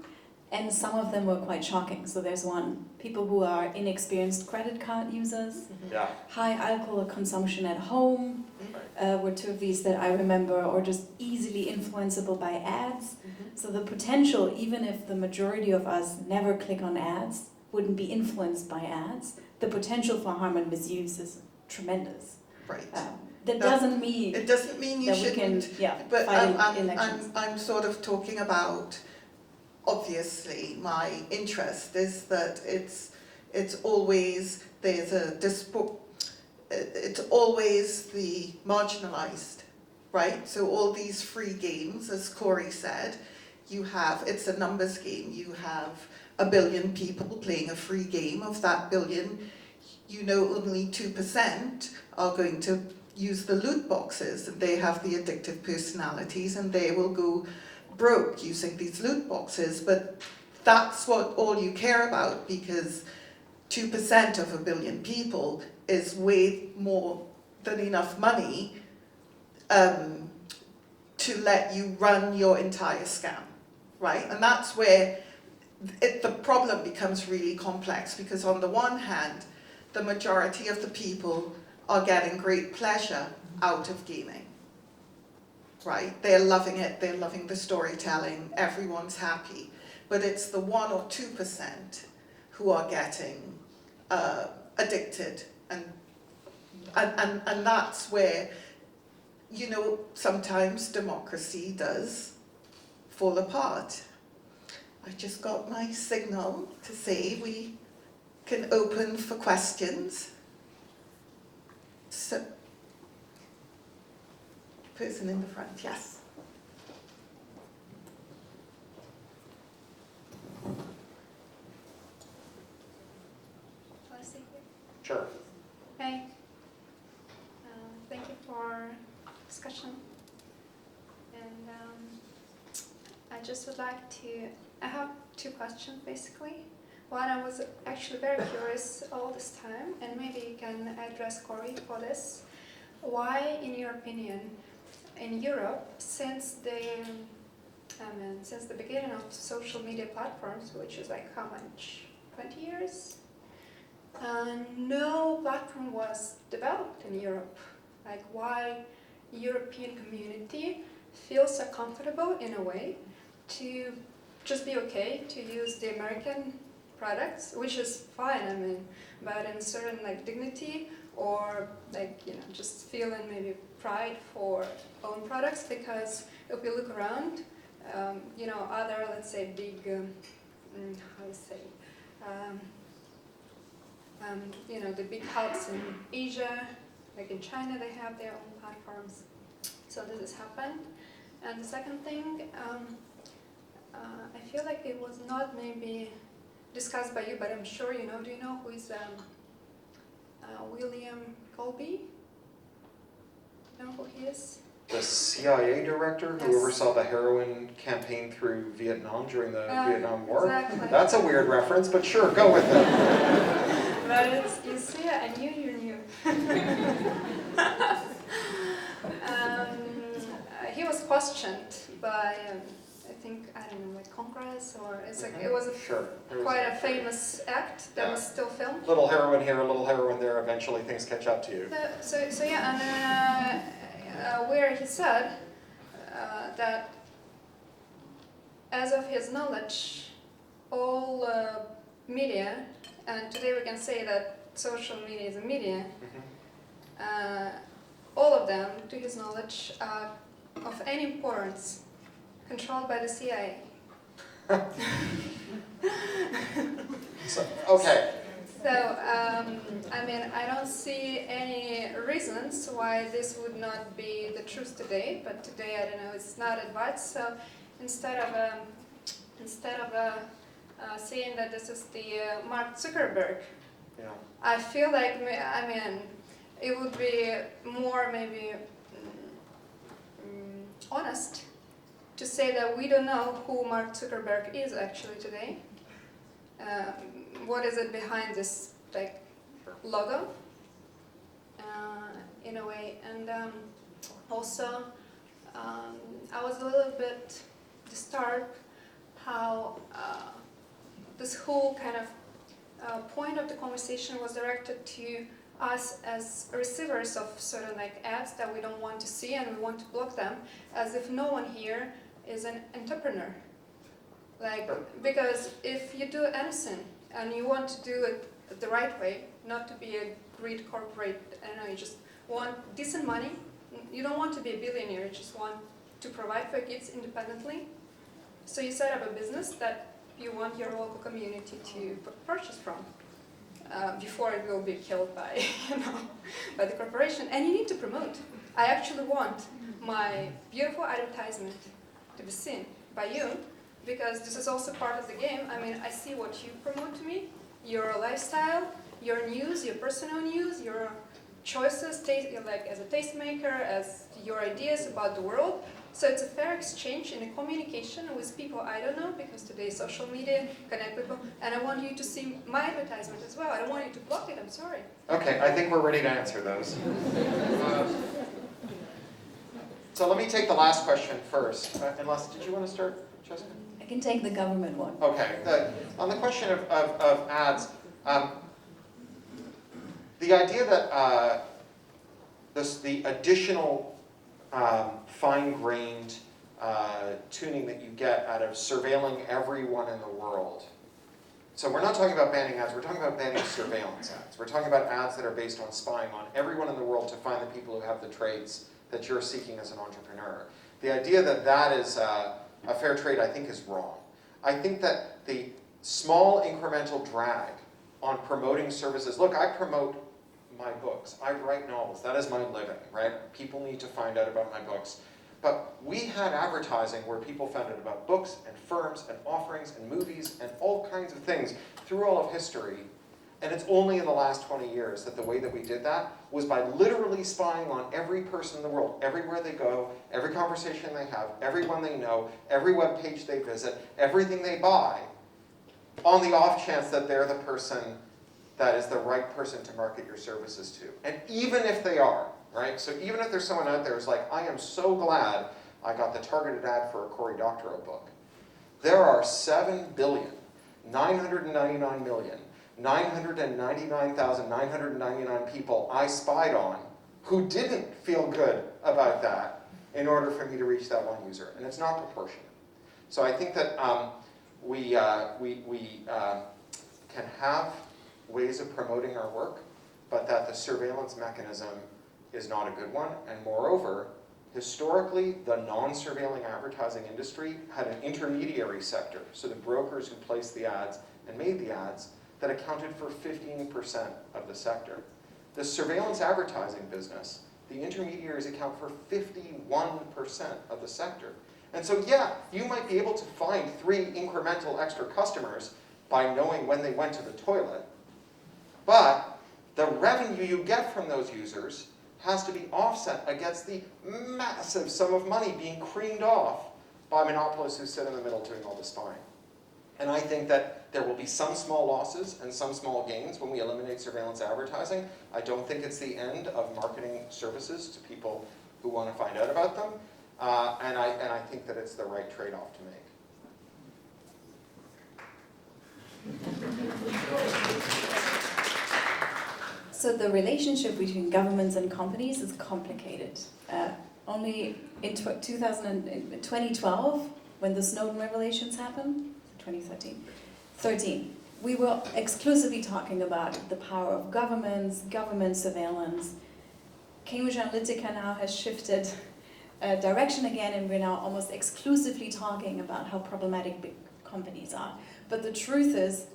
and some of them were quite shocking. So there's one, people who are inexperienced credit card users, high alcohol consumption at home, were two of these that I remember, or just easily influenceable by ads. So the potential, even if the majority of us never click on ads, wouldn't be influenced by ads, the potential for harm and misuse is tremendous. Right. That doesn't mean it doesn't mean you shouldn't. But I'm sort of talking about, obviously, my interest is that it's always it's always the marginalized, right? So all these free games, as Cory said, it's a numbers game. You have 1 billion people playing a free game. Of that billion, only 2% are going to use the loot boxes, and they have the addictive personalities, and they will go broke using these loot boxes. But that's what all you care about, because 2% of 1 billion people is way more than enough money to let you run your entire scam, right? And that's where the problem becomes really complex, because on the one hand, the majority of the people are getting great pleasure out of gaming, right? They're loving it, they're loving the storytelling, everyone's happy. But it's the 1 or 2% who are getting addicted, and that's where, you know, sometimes democracy does fall apart. I just got my signal to say we can open for questions. So, person in the front, yes. Sure. Hey, thank you for discussion. And I just would like to, I have 2 questions basically. One, I was actually very curious all this time, and maybe you can address Cory for this. Why, in your opinion, in Europe, since the beginning of social media platforms, which is like how much, 20 years? No platform was developed in Europe. Like, why European community feels so comfortable in a way to just be okay to use the American products, which is fine, I mean, but in certain like dignity or like, you know, just feeling maybe pride for own products, because if we look around, you know, other, let's say, big, how to say, you know, the big hubs in Asia, like in China, they have their own platforms. So this has happened. And the second thing, I feel like it was not maybe discussed by you, but I'm sure you know. Do you know who is William Colby? Know who he is? The CIA director who Yes. oversaw the heroin campaign through Vietnam during the Vietnam War? Exactly. That's a weird reference, but sure, go with it. But it's, you see, I knew you knew. He was questioned by, I think, I don't know, like Congress, or it's like, it was Sure. quite a famous act that was still filmed. Little heroin here, a little heroin there, eventually things catch up to you. So yeah, and where he said that as of his knowledge, all media, and today we can say that social media is a media, all of them, to his knowledge, are of any importance, controlled by the CIA. Okay. So, I mean, I don't see any reasons why this would not be the truth today, but today, I don't know, it's not advised. So instead of saying that this is the Mark Zuckerberg, Yeah. I feel like, I mean, it would be more maybe honest to say that we don't know who Mark Zuckerberg is actually today. What is it behind this like logo, in a way, and also I was a little bit disturbed how this whole kind of point of the conversation was directed to us as receivers of certain like ads that we don't want to see and we want to block them, as if no one here is an entrepreneur. Like, because if you do anything and you want to do it the right way, not to be a great corporate, I don't know, you just want decent money, you don't want to be a billionaire, you just want to provide for your kids independently. So you set up a business that you want your local community to purchase from before it will be killed by, you know, by the corporation. And you need to promote. I actually want my beautiful advertisement to be seen by you, because this is also part of the game. I mean, I see what you promote to me, your lifestyle, your news, your personal news, your choices, like as a tastemaker, as your ideas about the world. So it's a fair exchange in a communication with people I don't know, because today social media connect people, and I want you to see my advertisement as well. I don't want you to block it, I'm sorry. Okay, I think we're ready to answer those. So let me take the last question first. Unless, did you want to start, Jessica? I can take the government one. Okay, on the question of ads, The idea that the additional fine-grained tuning that you get out of surveilling everyone in the world. So we're not talking about banning ads, we're talking about banning surveillance ads. We're talking about ads that are based on spying on everyone in the world to find the people who have the traits that you're seeking as an entrepreneur. The idea that that is a fair trade, I think, is wrong. I think that the small incremental drag on promoting services, look, I promote my books. I write novels. That is my living, right? People need to find out about my books. But we had advertising where people found out about books and firms and offerings and movies and all kinds of things through all of history. And it's only in the last 20 years that the way that we did that was by literally spying on every person in the world, everywhere they go, every conversation they have, everyone they know, every web page they visit, everything they buy, on the off chance that they're the person that is the right person to market your services to. And even if they are, right? So even if there's someone out there who's like, I am so glad I got the targeted ad for a Cory Doctorow book. There are 7,999,999,999 people I spied on who didn't feel good about that in order for me to reach that one user. And it's not proportionate. So I think that we can have ways of promoting our work, but that the surveillance mechanism is not a good one. And moreover, historically, the non-surveilling advertising industry had an intermediary sector, so the brokers who placed the ads and made the ads, that accounted for 15% of the sector. The surveillance advertising business, the intermediaries account for 51% of the sector. And so yeah, you might be able to find 3 incremental extra customers by knowing when they went to the toilet, but the revenue you get from those users has to be offset against the massive sum of money being creamed off by monopolists who sit in the middle doing all the spying. And I think that there will be some small losses and some small gains when we eliminate surveillance advertising. I don't think it's the end of marketing services to people who want to find out about them. And I think that it's the right trade-off to make. So the relationship between governments and companies is complicated. Only in 2012, when the Snowden revelations happened, 2013, we were exclusively talking about the power of governments, government surveillance. Cambridge Analytica now has shifted direction again, and we're now almost exclusively talking about how problematic big companies are. But the truth is,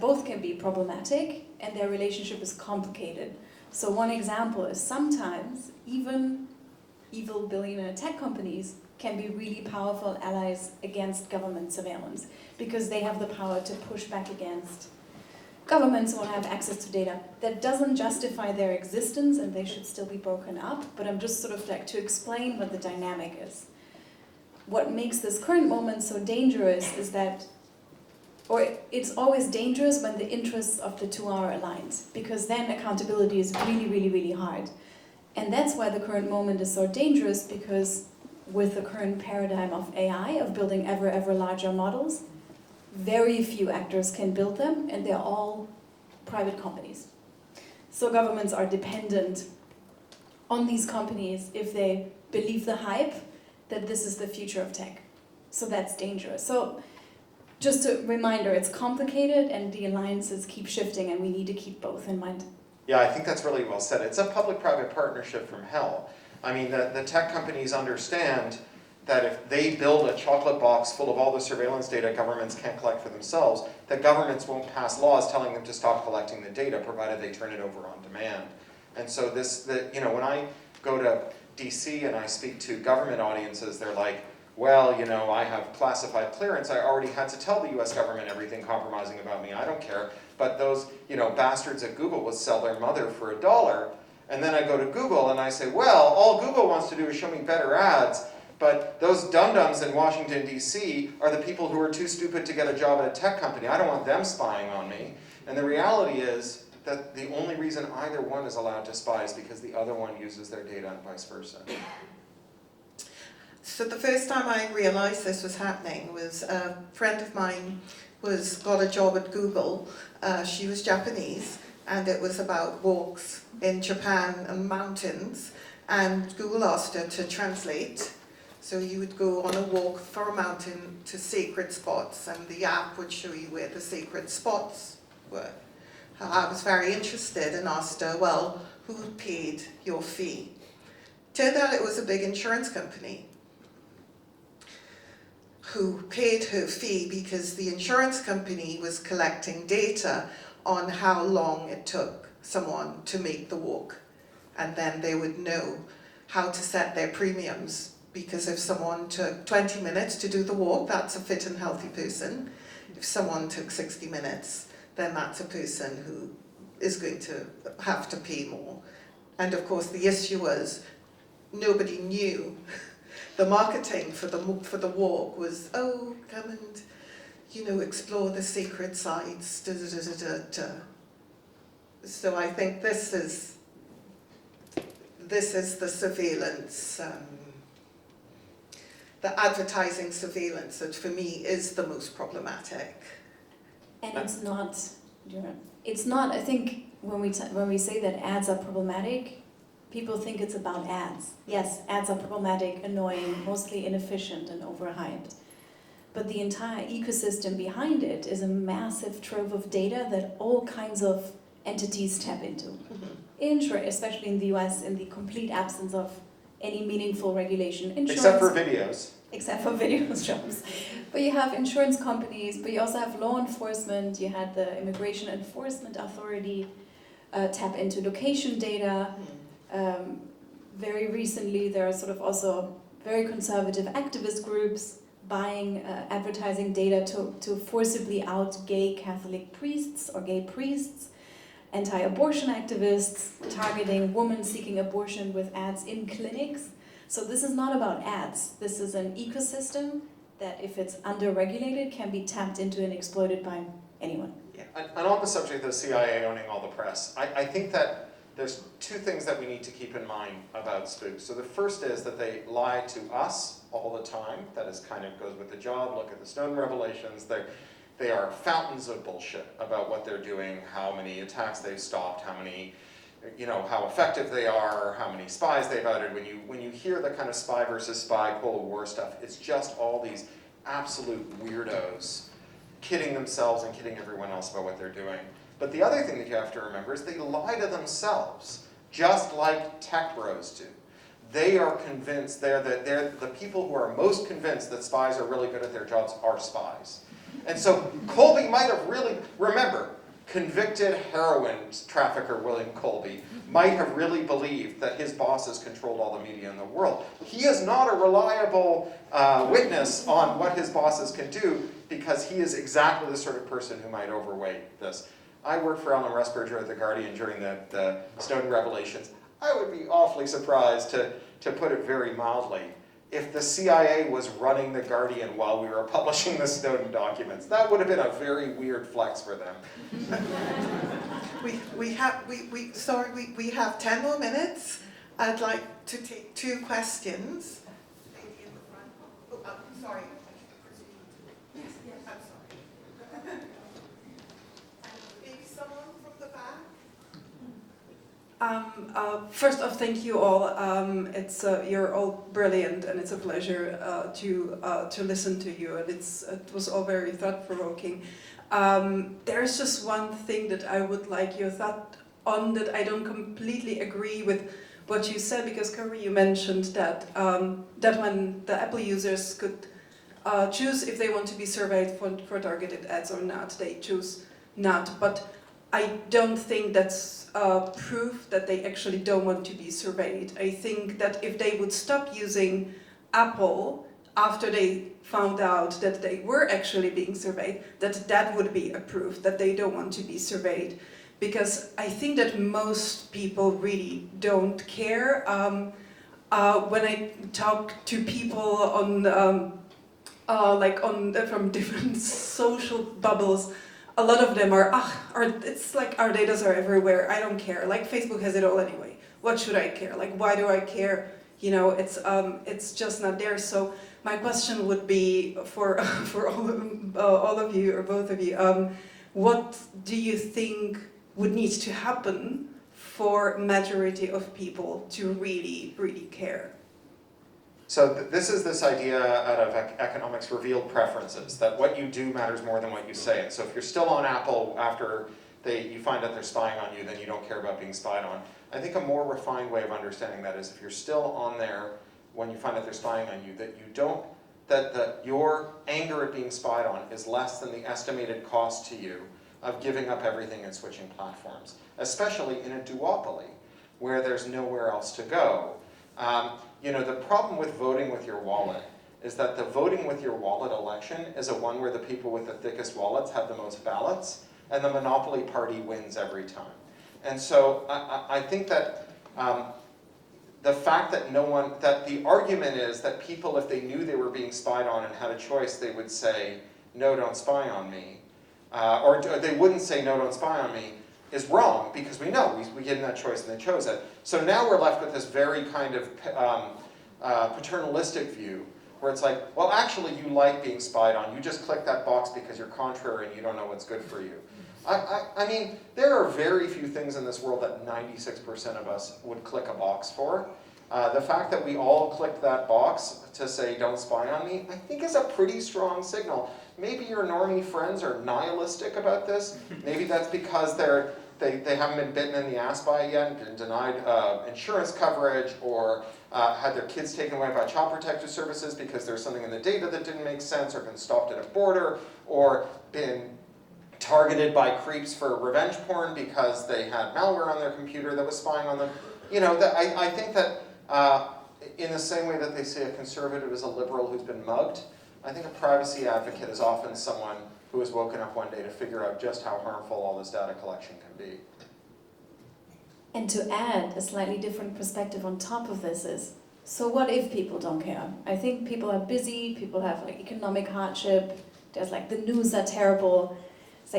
both can be problematic, and their relationship is complicated. So one example is sometimes even evil billionaire tech companies can be really powerful allies against government surveillance, because they have the power to push back against governments who want to have access to data. That doesn't justify their existence, and they should still be broken up, but I'm just sort of like to explain what the dynamic is. What makes this current moment so dangerous is that, or it's always dangerous when the interests of the two are aligned, because then accountability is really, really, really hard. And that's why the current moment is so dangerous, because with the current paradigm of AI, of building ever larger models, very few actors can build them, and they're all private companies. So governments are dependent on these companies if they believe the hype that this is the future of tech. So that's dangerous. So just a reminder, it's complicated and the alliances keep shifting, and we need to keep both in mind. Yeah, I think that's really well said. It's a public-private partnership from hell. I mean, the tech companies understand that if they build a chocolate box full of all the surveillance data governments can't collect for themselves, that governments won't pass laws telling them to stop collecting the data, provided they turn it over on demand. And so when I go to DC and I speak to government audiences, they're like, well, I have classified clearance. I already had to tell the US government everything compromising about me. I don't care. But those, bastards at Google will sell their mother for $1. And then I go to Google and I say, well, all Google wants to do is show me better ads. But those dum-dums in Washington, D.C. are the people who are too stupid to get a job at a tech company. I don't want them spying on me. And the reality is that the only reason either one is allowed to spy is because the other one uses their data and vice versa. So the first time I realised this was happening was a friend of mine got a job at Google. She was Japanese, and it was about walks in Japan and mountains, and Google asked her to translate. So you would go on a walk for a mountain to sacred spots, and the app would show you where the sacred spots were. I was very interested and asked her, well, who paid your fee? Turned out it was a big insurance company who paid her fee because the insurance company was collecting data on how long it took someone to make the walk. And then they would know how to set their premiums, because if someone took 20 minutes to do the walk, that's a fit and healthy person. If someone took 60 minutes, then that's a person who is going to have to pay more. And of course the issue was nobody knew. The marketing for the walk was, oh, come and, you know, explore the sacred sites, da, da, da, da, da. So I think this is the surveillance, the advertising surveillance that for me is the most problematic. And it's not, I think when we say that ads are problematic, people think it's about ads. Yes, ads are problematic, annoying, mostly inefficient and overhyped. But the entire ecosystem behind it is a massive trove of data that all kinds of entities tap into. Especially in the US, in the complete absence of any meaningful regulation. Except for videos. Except for video shops. But you have insurance companies, but you also have law enforcement, you had the Immigration Enforcement Authority tap into location data. Very recently, there are sort of also very conservative activist groups buying advertising data to forcibly out gay Catholic priests or gay priests, anti-abortion activists targeting women seeking abortion with ads in clinics. So this is not about ads. This is an ecosystem that, if it's under-regulated, can be tapped into and exploited by anyone. Yeah. And on the subject of the CIA owning all the press, I think that there's two things that we need to keep in mind about spooks. So the first is that they lie to us all the time. That is kind of goes with the job. Look at the Snowden revelations. They are fountains of bullshit about what they're doing, how many attacks they've stopped, how many, you know, how effective they are, how many spies they've outed. When you hear the kind of spy versus spy Cold War stuff, it's just all these absolute weirdos kidding themselves and kidding everyone else about what they're doing. But the other thing that you have to remember is they lie to themselves, just like tech bros do. They are convinced, they're the people who are most convinced that spies are really good at their jobs are spies. And so Colby might have really, remember, convicted heroin trafficker William Colby might have really believed that his bosses controlled all the media in the world. He is not a reliable witness on what his bosses can do, because he is exactly the sort of person who might overweight this. I worked for Alan Rusbridger at The Guardian during the Snowden revelations. I would be awfully surprised, to put it very mildly, if the CIA was running The Guardian while we were publishing the Snowden documents. That would have been a very weird flex for them. We have 10 more minutes. I'd like to take 2 questions. Lady in the front. Oh, I'm sorry. Yes, I'm sorry. Maybe someone from the back? First off, thank you all. You're all brilliant, and it's a pleasure to listen to you. And it was all very thought-provoking. There's just one thing that I would like your thought on, that I don't completely agree with what you said, because Cory, you mentioned that when the Apple users could choose if they want to be surveyed for targeted ads or not, they choose not. But I don't think that's proof that they actually don't want to be surveyed. I think that if they would stop using Apple after they found out that they were actually being surveyed, that would be a proof that they don't want to be surveyed. Because I think that most people really don't care. When I talk to people from different social bubbles, a lot of them it's like our data are everywhere. I don't care. Like, Facebook has it all anyway. What should I care? Like, why do I care? You know, it's just not there. So my question would be for all of you, or both of you, what do you think would need to happen for majority of people to really, really care. So this is this idea out of economics, revealed preferences, that what you do matters more than what you say. And so if you're still on Apple after you find out they're spying on you, then you don't care about being spied on. I think a more refined way of understanding that is if you're still on there when you find out they're spying on you, that your anger at being spied on is less than the estimated cost to you of giving up everything and switching platforms, especially in a duopoly where there's nowhere else to go. The problem with voting with your wallet is that the voting with your wallet election is a one where the people with the thickest wallets have the most ballots, and the monopoly party wins every time. And so I think that the fact that that the argument is that people, if they knew they were being spied on and had a choice, they would say, no, don't spy on me. Or they wouldn't say, no, don't spy on me, is wrong, because we know, we gave them that choice and they chose it. So now we're left with this very kind of paternalistic view, where it's like, well, actually you like being spied on, you just click that box because you're contrary and you don't know what's good for you. I mean, there are very few things in this world that 96% of us would click a box for. The fact that we all clicked that box to say, don't spy on me, I think is a pretty strong signal. Maybe your normie friends are nihilistic about this. Maybe that's because they haven't been bitten in the ass by it yet and been denied insurance coverage, or had their kids taken away by child protective services because there's something in the data that didn't make sense, or been stopped at a border, or been targeted by creeps for revenge porn because they had malware on their computer that was spying on them. I think that in the same way that they say a conservative is a liberal who's been mugged, I think a privacy advocate is often someone who has woken up one day to figure out just how harmful all this data collection can be. And to add a slightly different perspective on top of this is, so what if people don't care? I think people are busy, people have economic hardship, there's the news are terrible. It's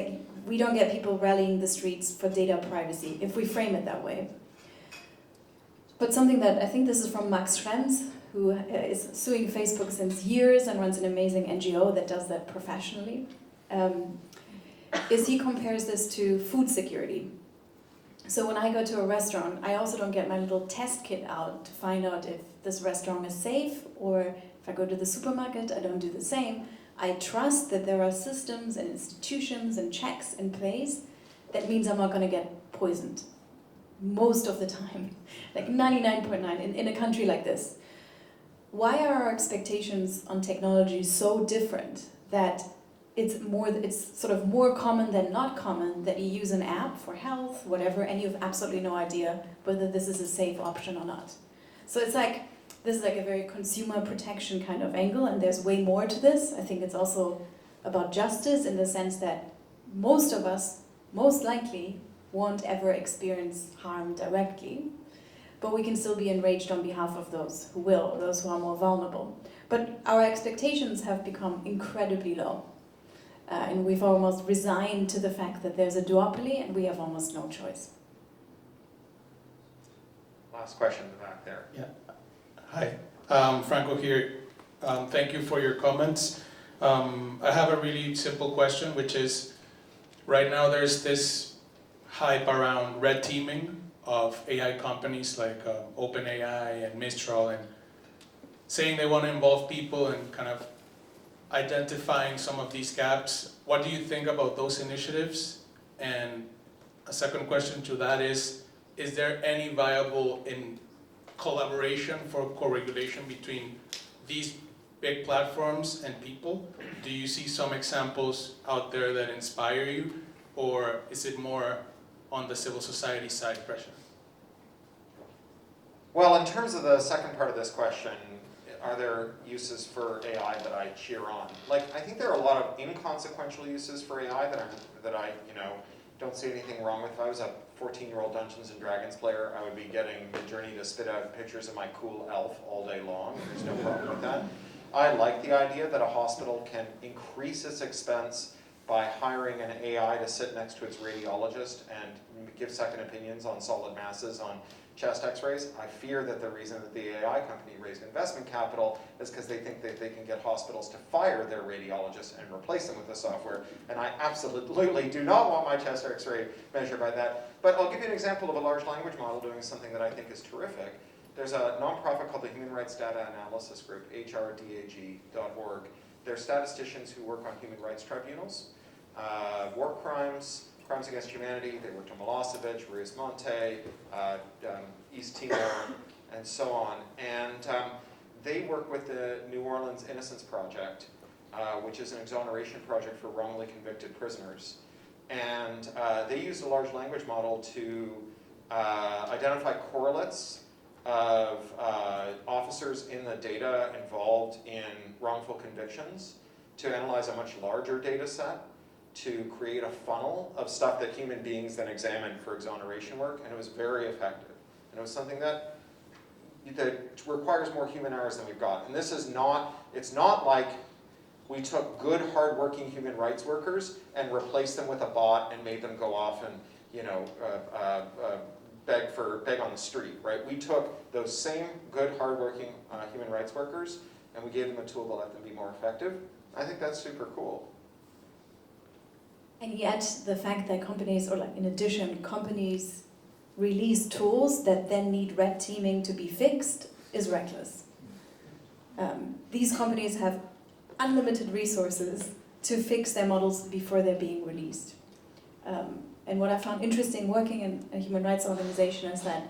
we don't get people rallying the streets for data privacy, if we frame it that way. But something that, I think this is from Max Schrems, who is suing Facebook since years and runs an amazing NGO that does that professionally, is he compares this to food security. So when I go to a restaurant, I also don't get my little test kit out to find out if this restaurant is safe, or if I go to the supermarket, I don't do the same. I trust that there are systems and institutions and checks in place. That means I'm not going to get poisoned. Most of the time. 99.9 in a country like this. Why are our expectations on technology so different that it's sort of more common than not common that you use an app for health, whatever, and you have absolutely no idea whether this is a safe option or not? So it's this is a very consumer protection kind of angle, and there's way more to this. I think it's also about justice in the sense that most of us, most likely, won't ever experience harm directly, but we can still be enraged on behalf of those who will, those who are more vulnerable. But our expectations have become incredibly low, and we've almost resigned to the fact that there's a duopoly and we have almost no choice. Last question in the back there. Yeah. Hi, Franco here. Thank you for your comments. I have a really simple question, which is, right now there's this hype around red teaming of AI companies like OpenAI and Mistral, and saying they want to involve people and kind of identifying some of these gaps. What do you think about those initiatives? And a second question to that is there any viable in collaboration for co-regulation between these big platforms and people? Do you see some examples out there that inspire you, or is it more on the civil society side pressure? Well, in terms of the second part of this question, are there uses for AI that I cheer on? I think there are a lot of inconsequential uses for AI that I don't see anything wrong with. If I was a 14-year-old Dungeons and Dragons player, I would be getting Midjourney to spit out pictures of my cool elf all day long. There's no problem with that. I like the idea that a hospital can increase its expense by hiring an AI to sit next to its radiologist and give second opinions on solid masses, on chest x-rays. I fear that the reason that the AI company raised investment capital is because they think that they can get hospitals to fire their radiologists and replace them with the software. And I absolutely do not want my chest x-ray measured by that. But I'll give you an example of a large language model doing something that I think is terrific. There's a nonprofit called the Human Rights Data Analysis Group, hrdag.org. They're statisticians who work on human rights tribunals, war crimes, crimes against humanity. They worked on Milosevic, Ruiz Monte, East Timor, and so on. And they work with the New Orleans Innocence Project, which is an exoneration project for wrongly convicted prisoners. And they used a large language model to identify correlates of officers in the data involved in wrongful convictions, to analyze a much larger data set, to create a funnel of stuff that human beings then examined for exoneration work, and it was very effective. And it was something that requires more human hours than we've got. And this is not, it's not like we took good, hardworking human rights workers and replaced them with a bot and made them go off and, you know, beg on the street, right? We took those same good, hardworking human rights workers and we gave them a tool to let them be more effective. I think that's super cool. And yet, the fact that companies, or like in addition, companies release tools that then need red teaming to be fixed is reckless. These companies have unlimited resources to fix their models before they're being released. And what I found interesting working in a human rights organization is that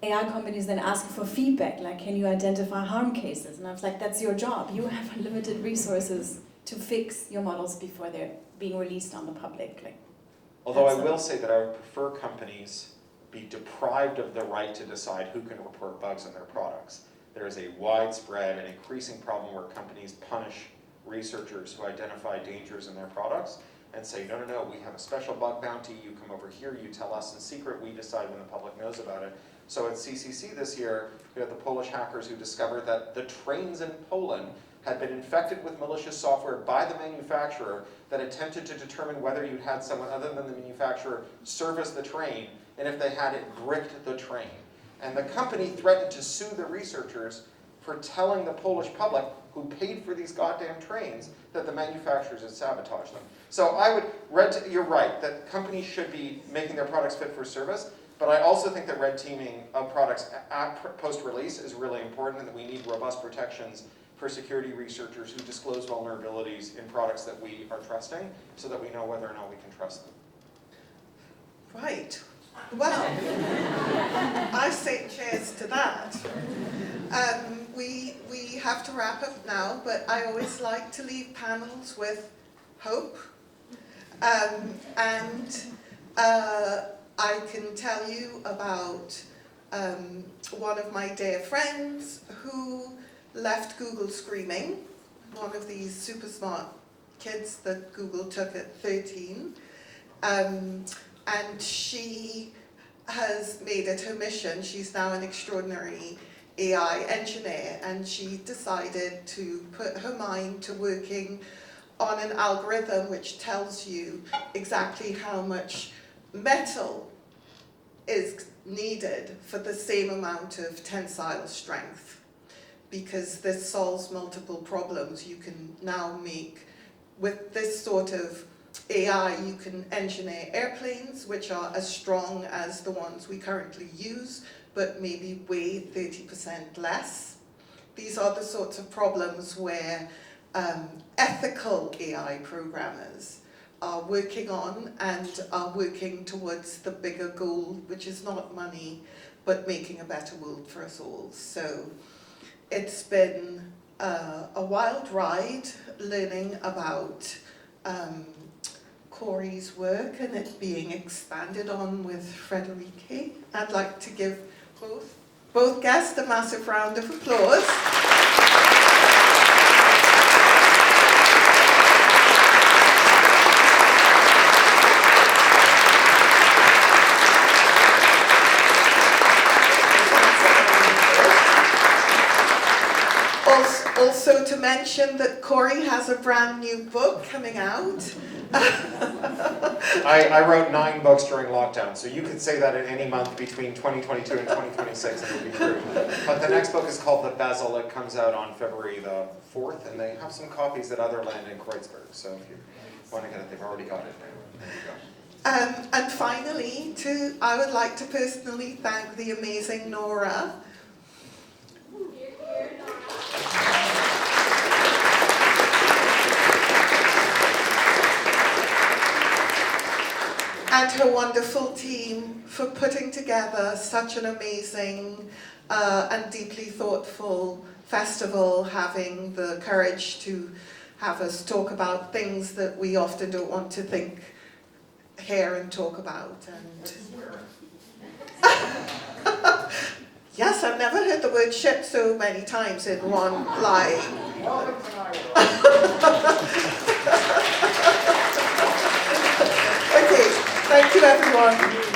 AI companies then ask for feedback, like, can you identify harm cases? And I was like, that's your job. You have unlimited resources to fix your models before they're being released on the public. Like, although I will say that I would prefer companies be deprived of the right to decide who can report bugs in their products. There is a widespread and increasing problem where companies punish researchers who identify dangers in their products and say, no, no, no, we have a special bug bounty, you come over here, you tell us in secret, we decide when the public knows about it. So at CCC this year, we had the Polish hackers who discovered that the trains in Poland had been infected with malicious software by the manufacturer that attempted to determine whether you had someone other than the manufacturer service the train, and if they had, it bricked the train. And the company threatened to sue the researchers for telling the Polish public, who paid for these goddamn trains, that the manufacturers had sabotaged them. So I would, you're right, that companies should be making their products fit for service, but I also think that red teaming of products post-release is really important, and that we need robust protections for security researchers who disclose vulnerabilities in products that we are trusting, so that we know whether or not we can trust them. Right. Well, I say cheers to that. We have to wrap up now, but I always like to leave panels with hope. I can tell you about one of my dear friends who left Google screaming, one of these super smart kids that Google took at 13. And she has made it her mission. She's now an extraordinary AI engineer, and she decided to put her mind to working on an algorithm which tells you exactly how much metal is needed for the same amount of tensile strength. Because this solves multiple problems. You can now make, with this sort of AI, you can engineer airplanes which are as strong as the ones we currently use, but maybe weigh 30% less. These are the sorts of problems where ethical AI programmers are working on and are working towards the bigger goal, which is not money, but making a better world for us all. So it's been a wild ride learning about Cory's work and it being expanded on with Frederike. I'd like to give both guests a massive round of applause. also to mention that Cory has a brand new book coming out. I wrote 9 books during lockdown, so you could say that in any month between 2022 and 2026 and it would be true. But the next book is called The Bezel. It comes out on February the 4th, and they have some copies at other land in Kreuzberg, so if you want to get it, they've already got it now. There you go. And finally, I would like to personally thank the amazing Nora. And her wonderful team for putting together such an amazing and deeply thoughtful festival, having the courage to have us talk about things that we often don't want to hear and talk about. And yes, I've never heard the word shit so many times in one line. Okay, thank you everyone.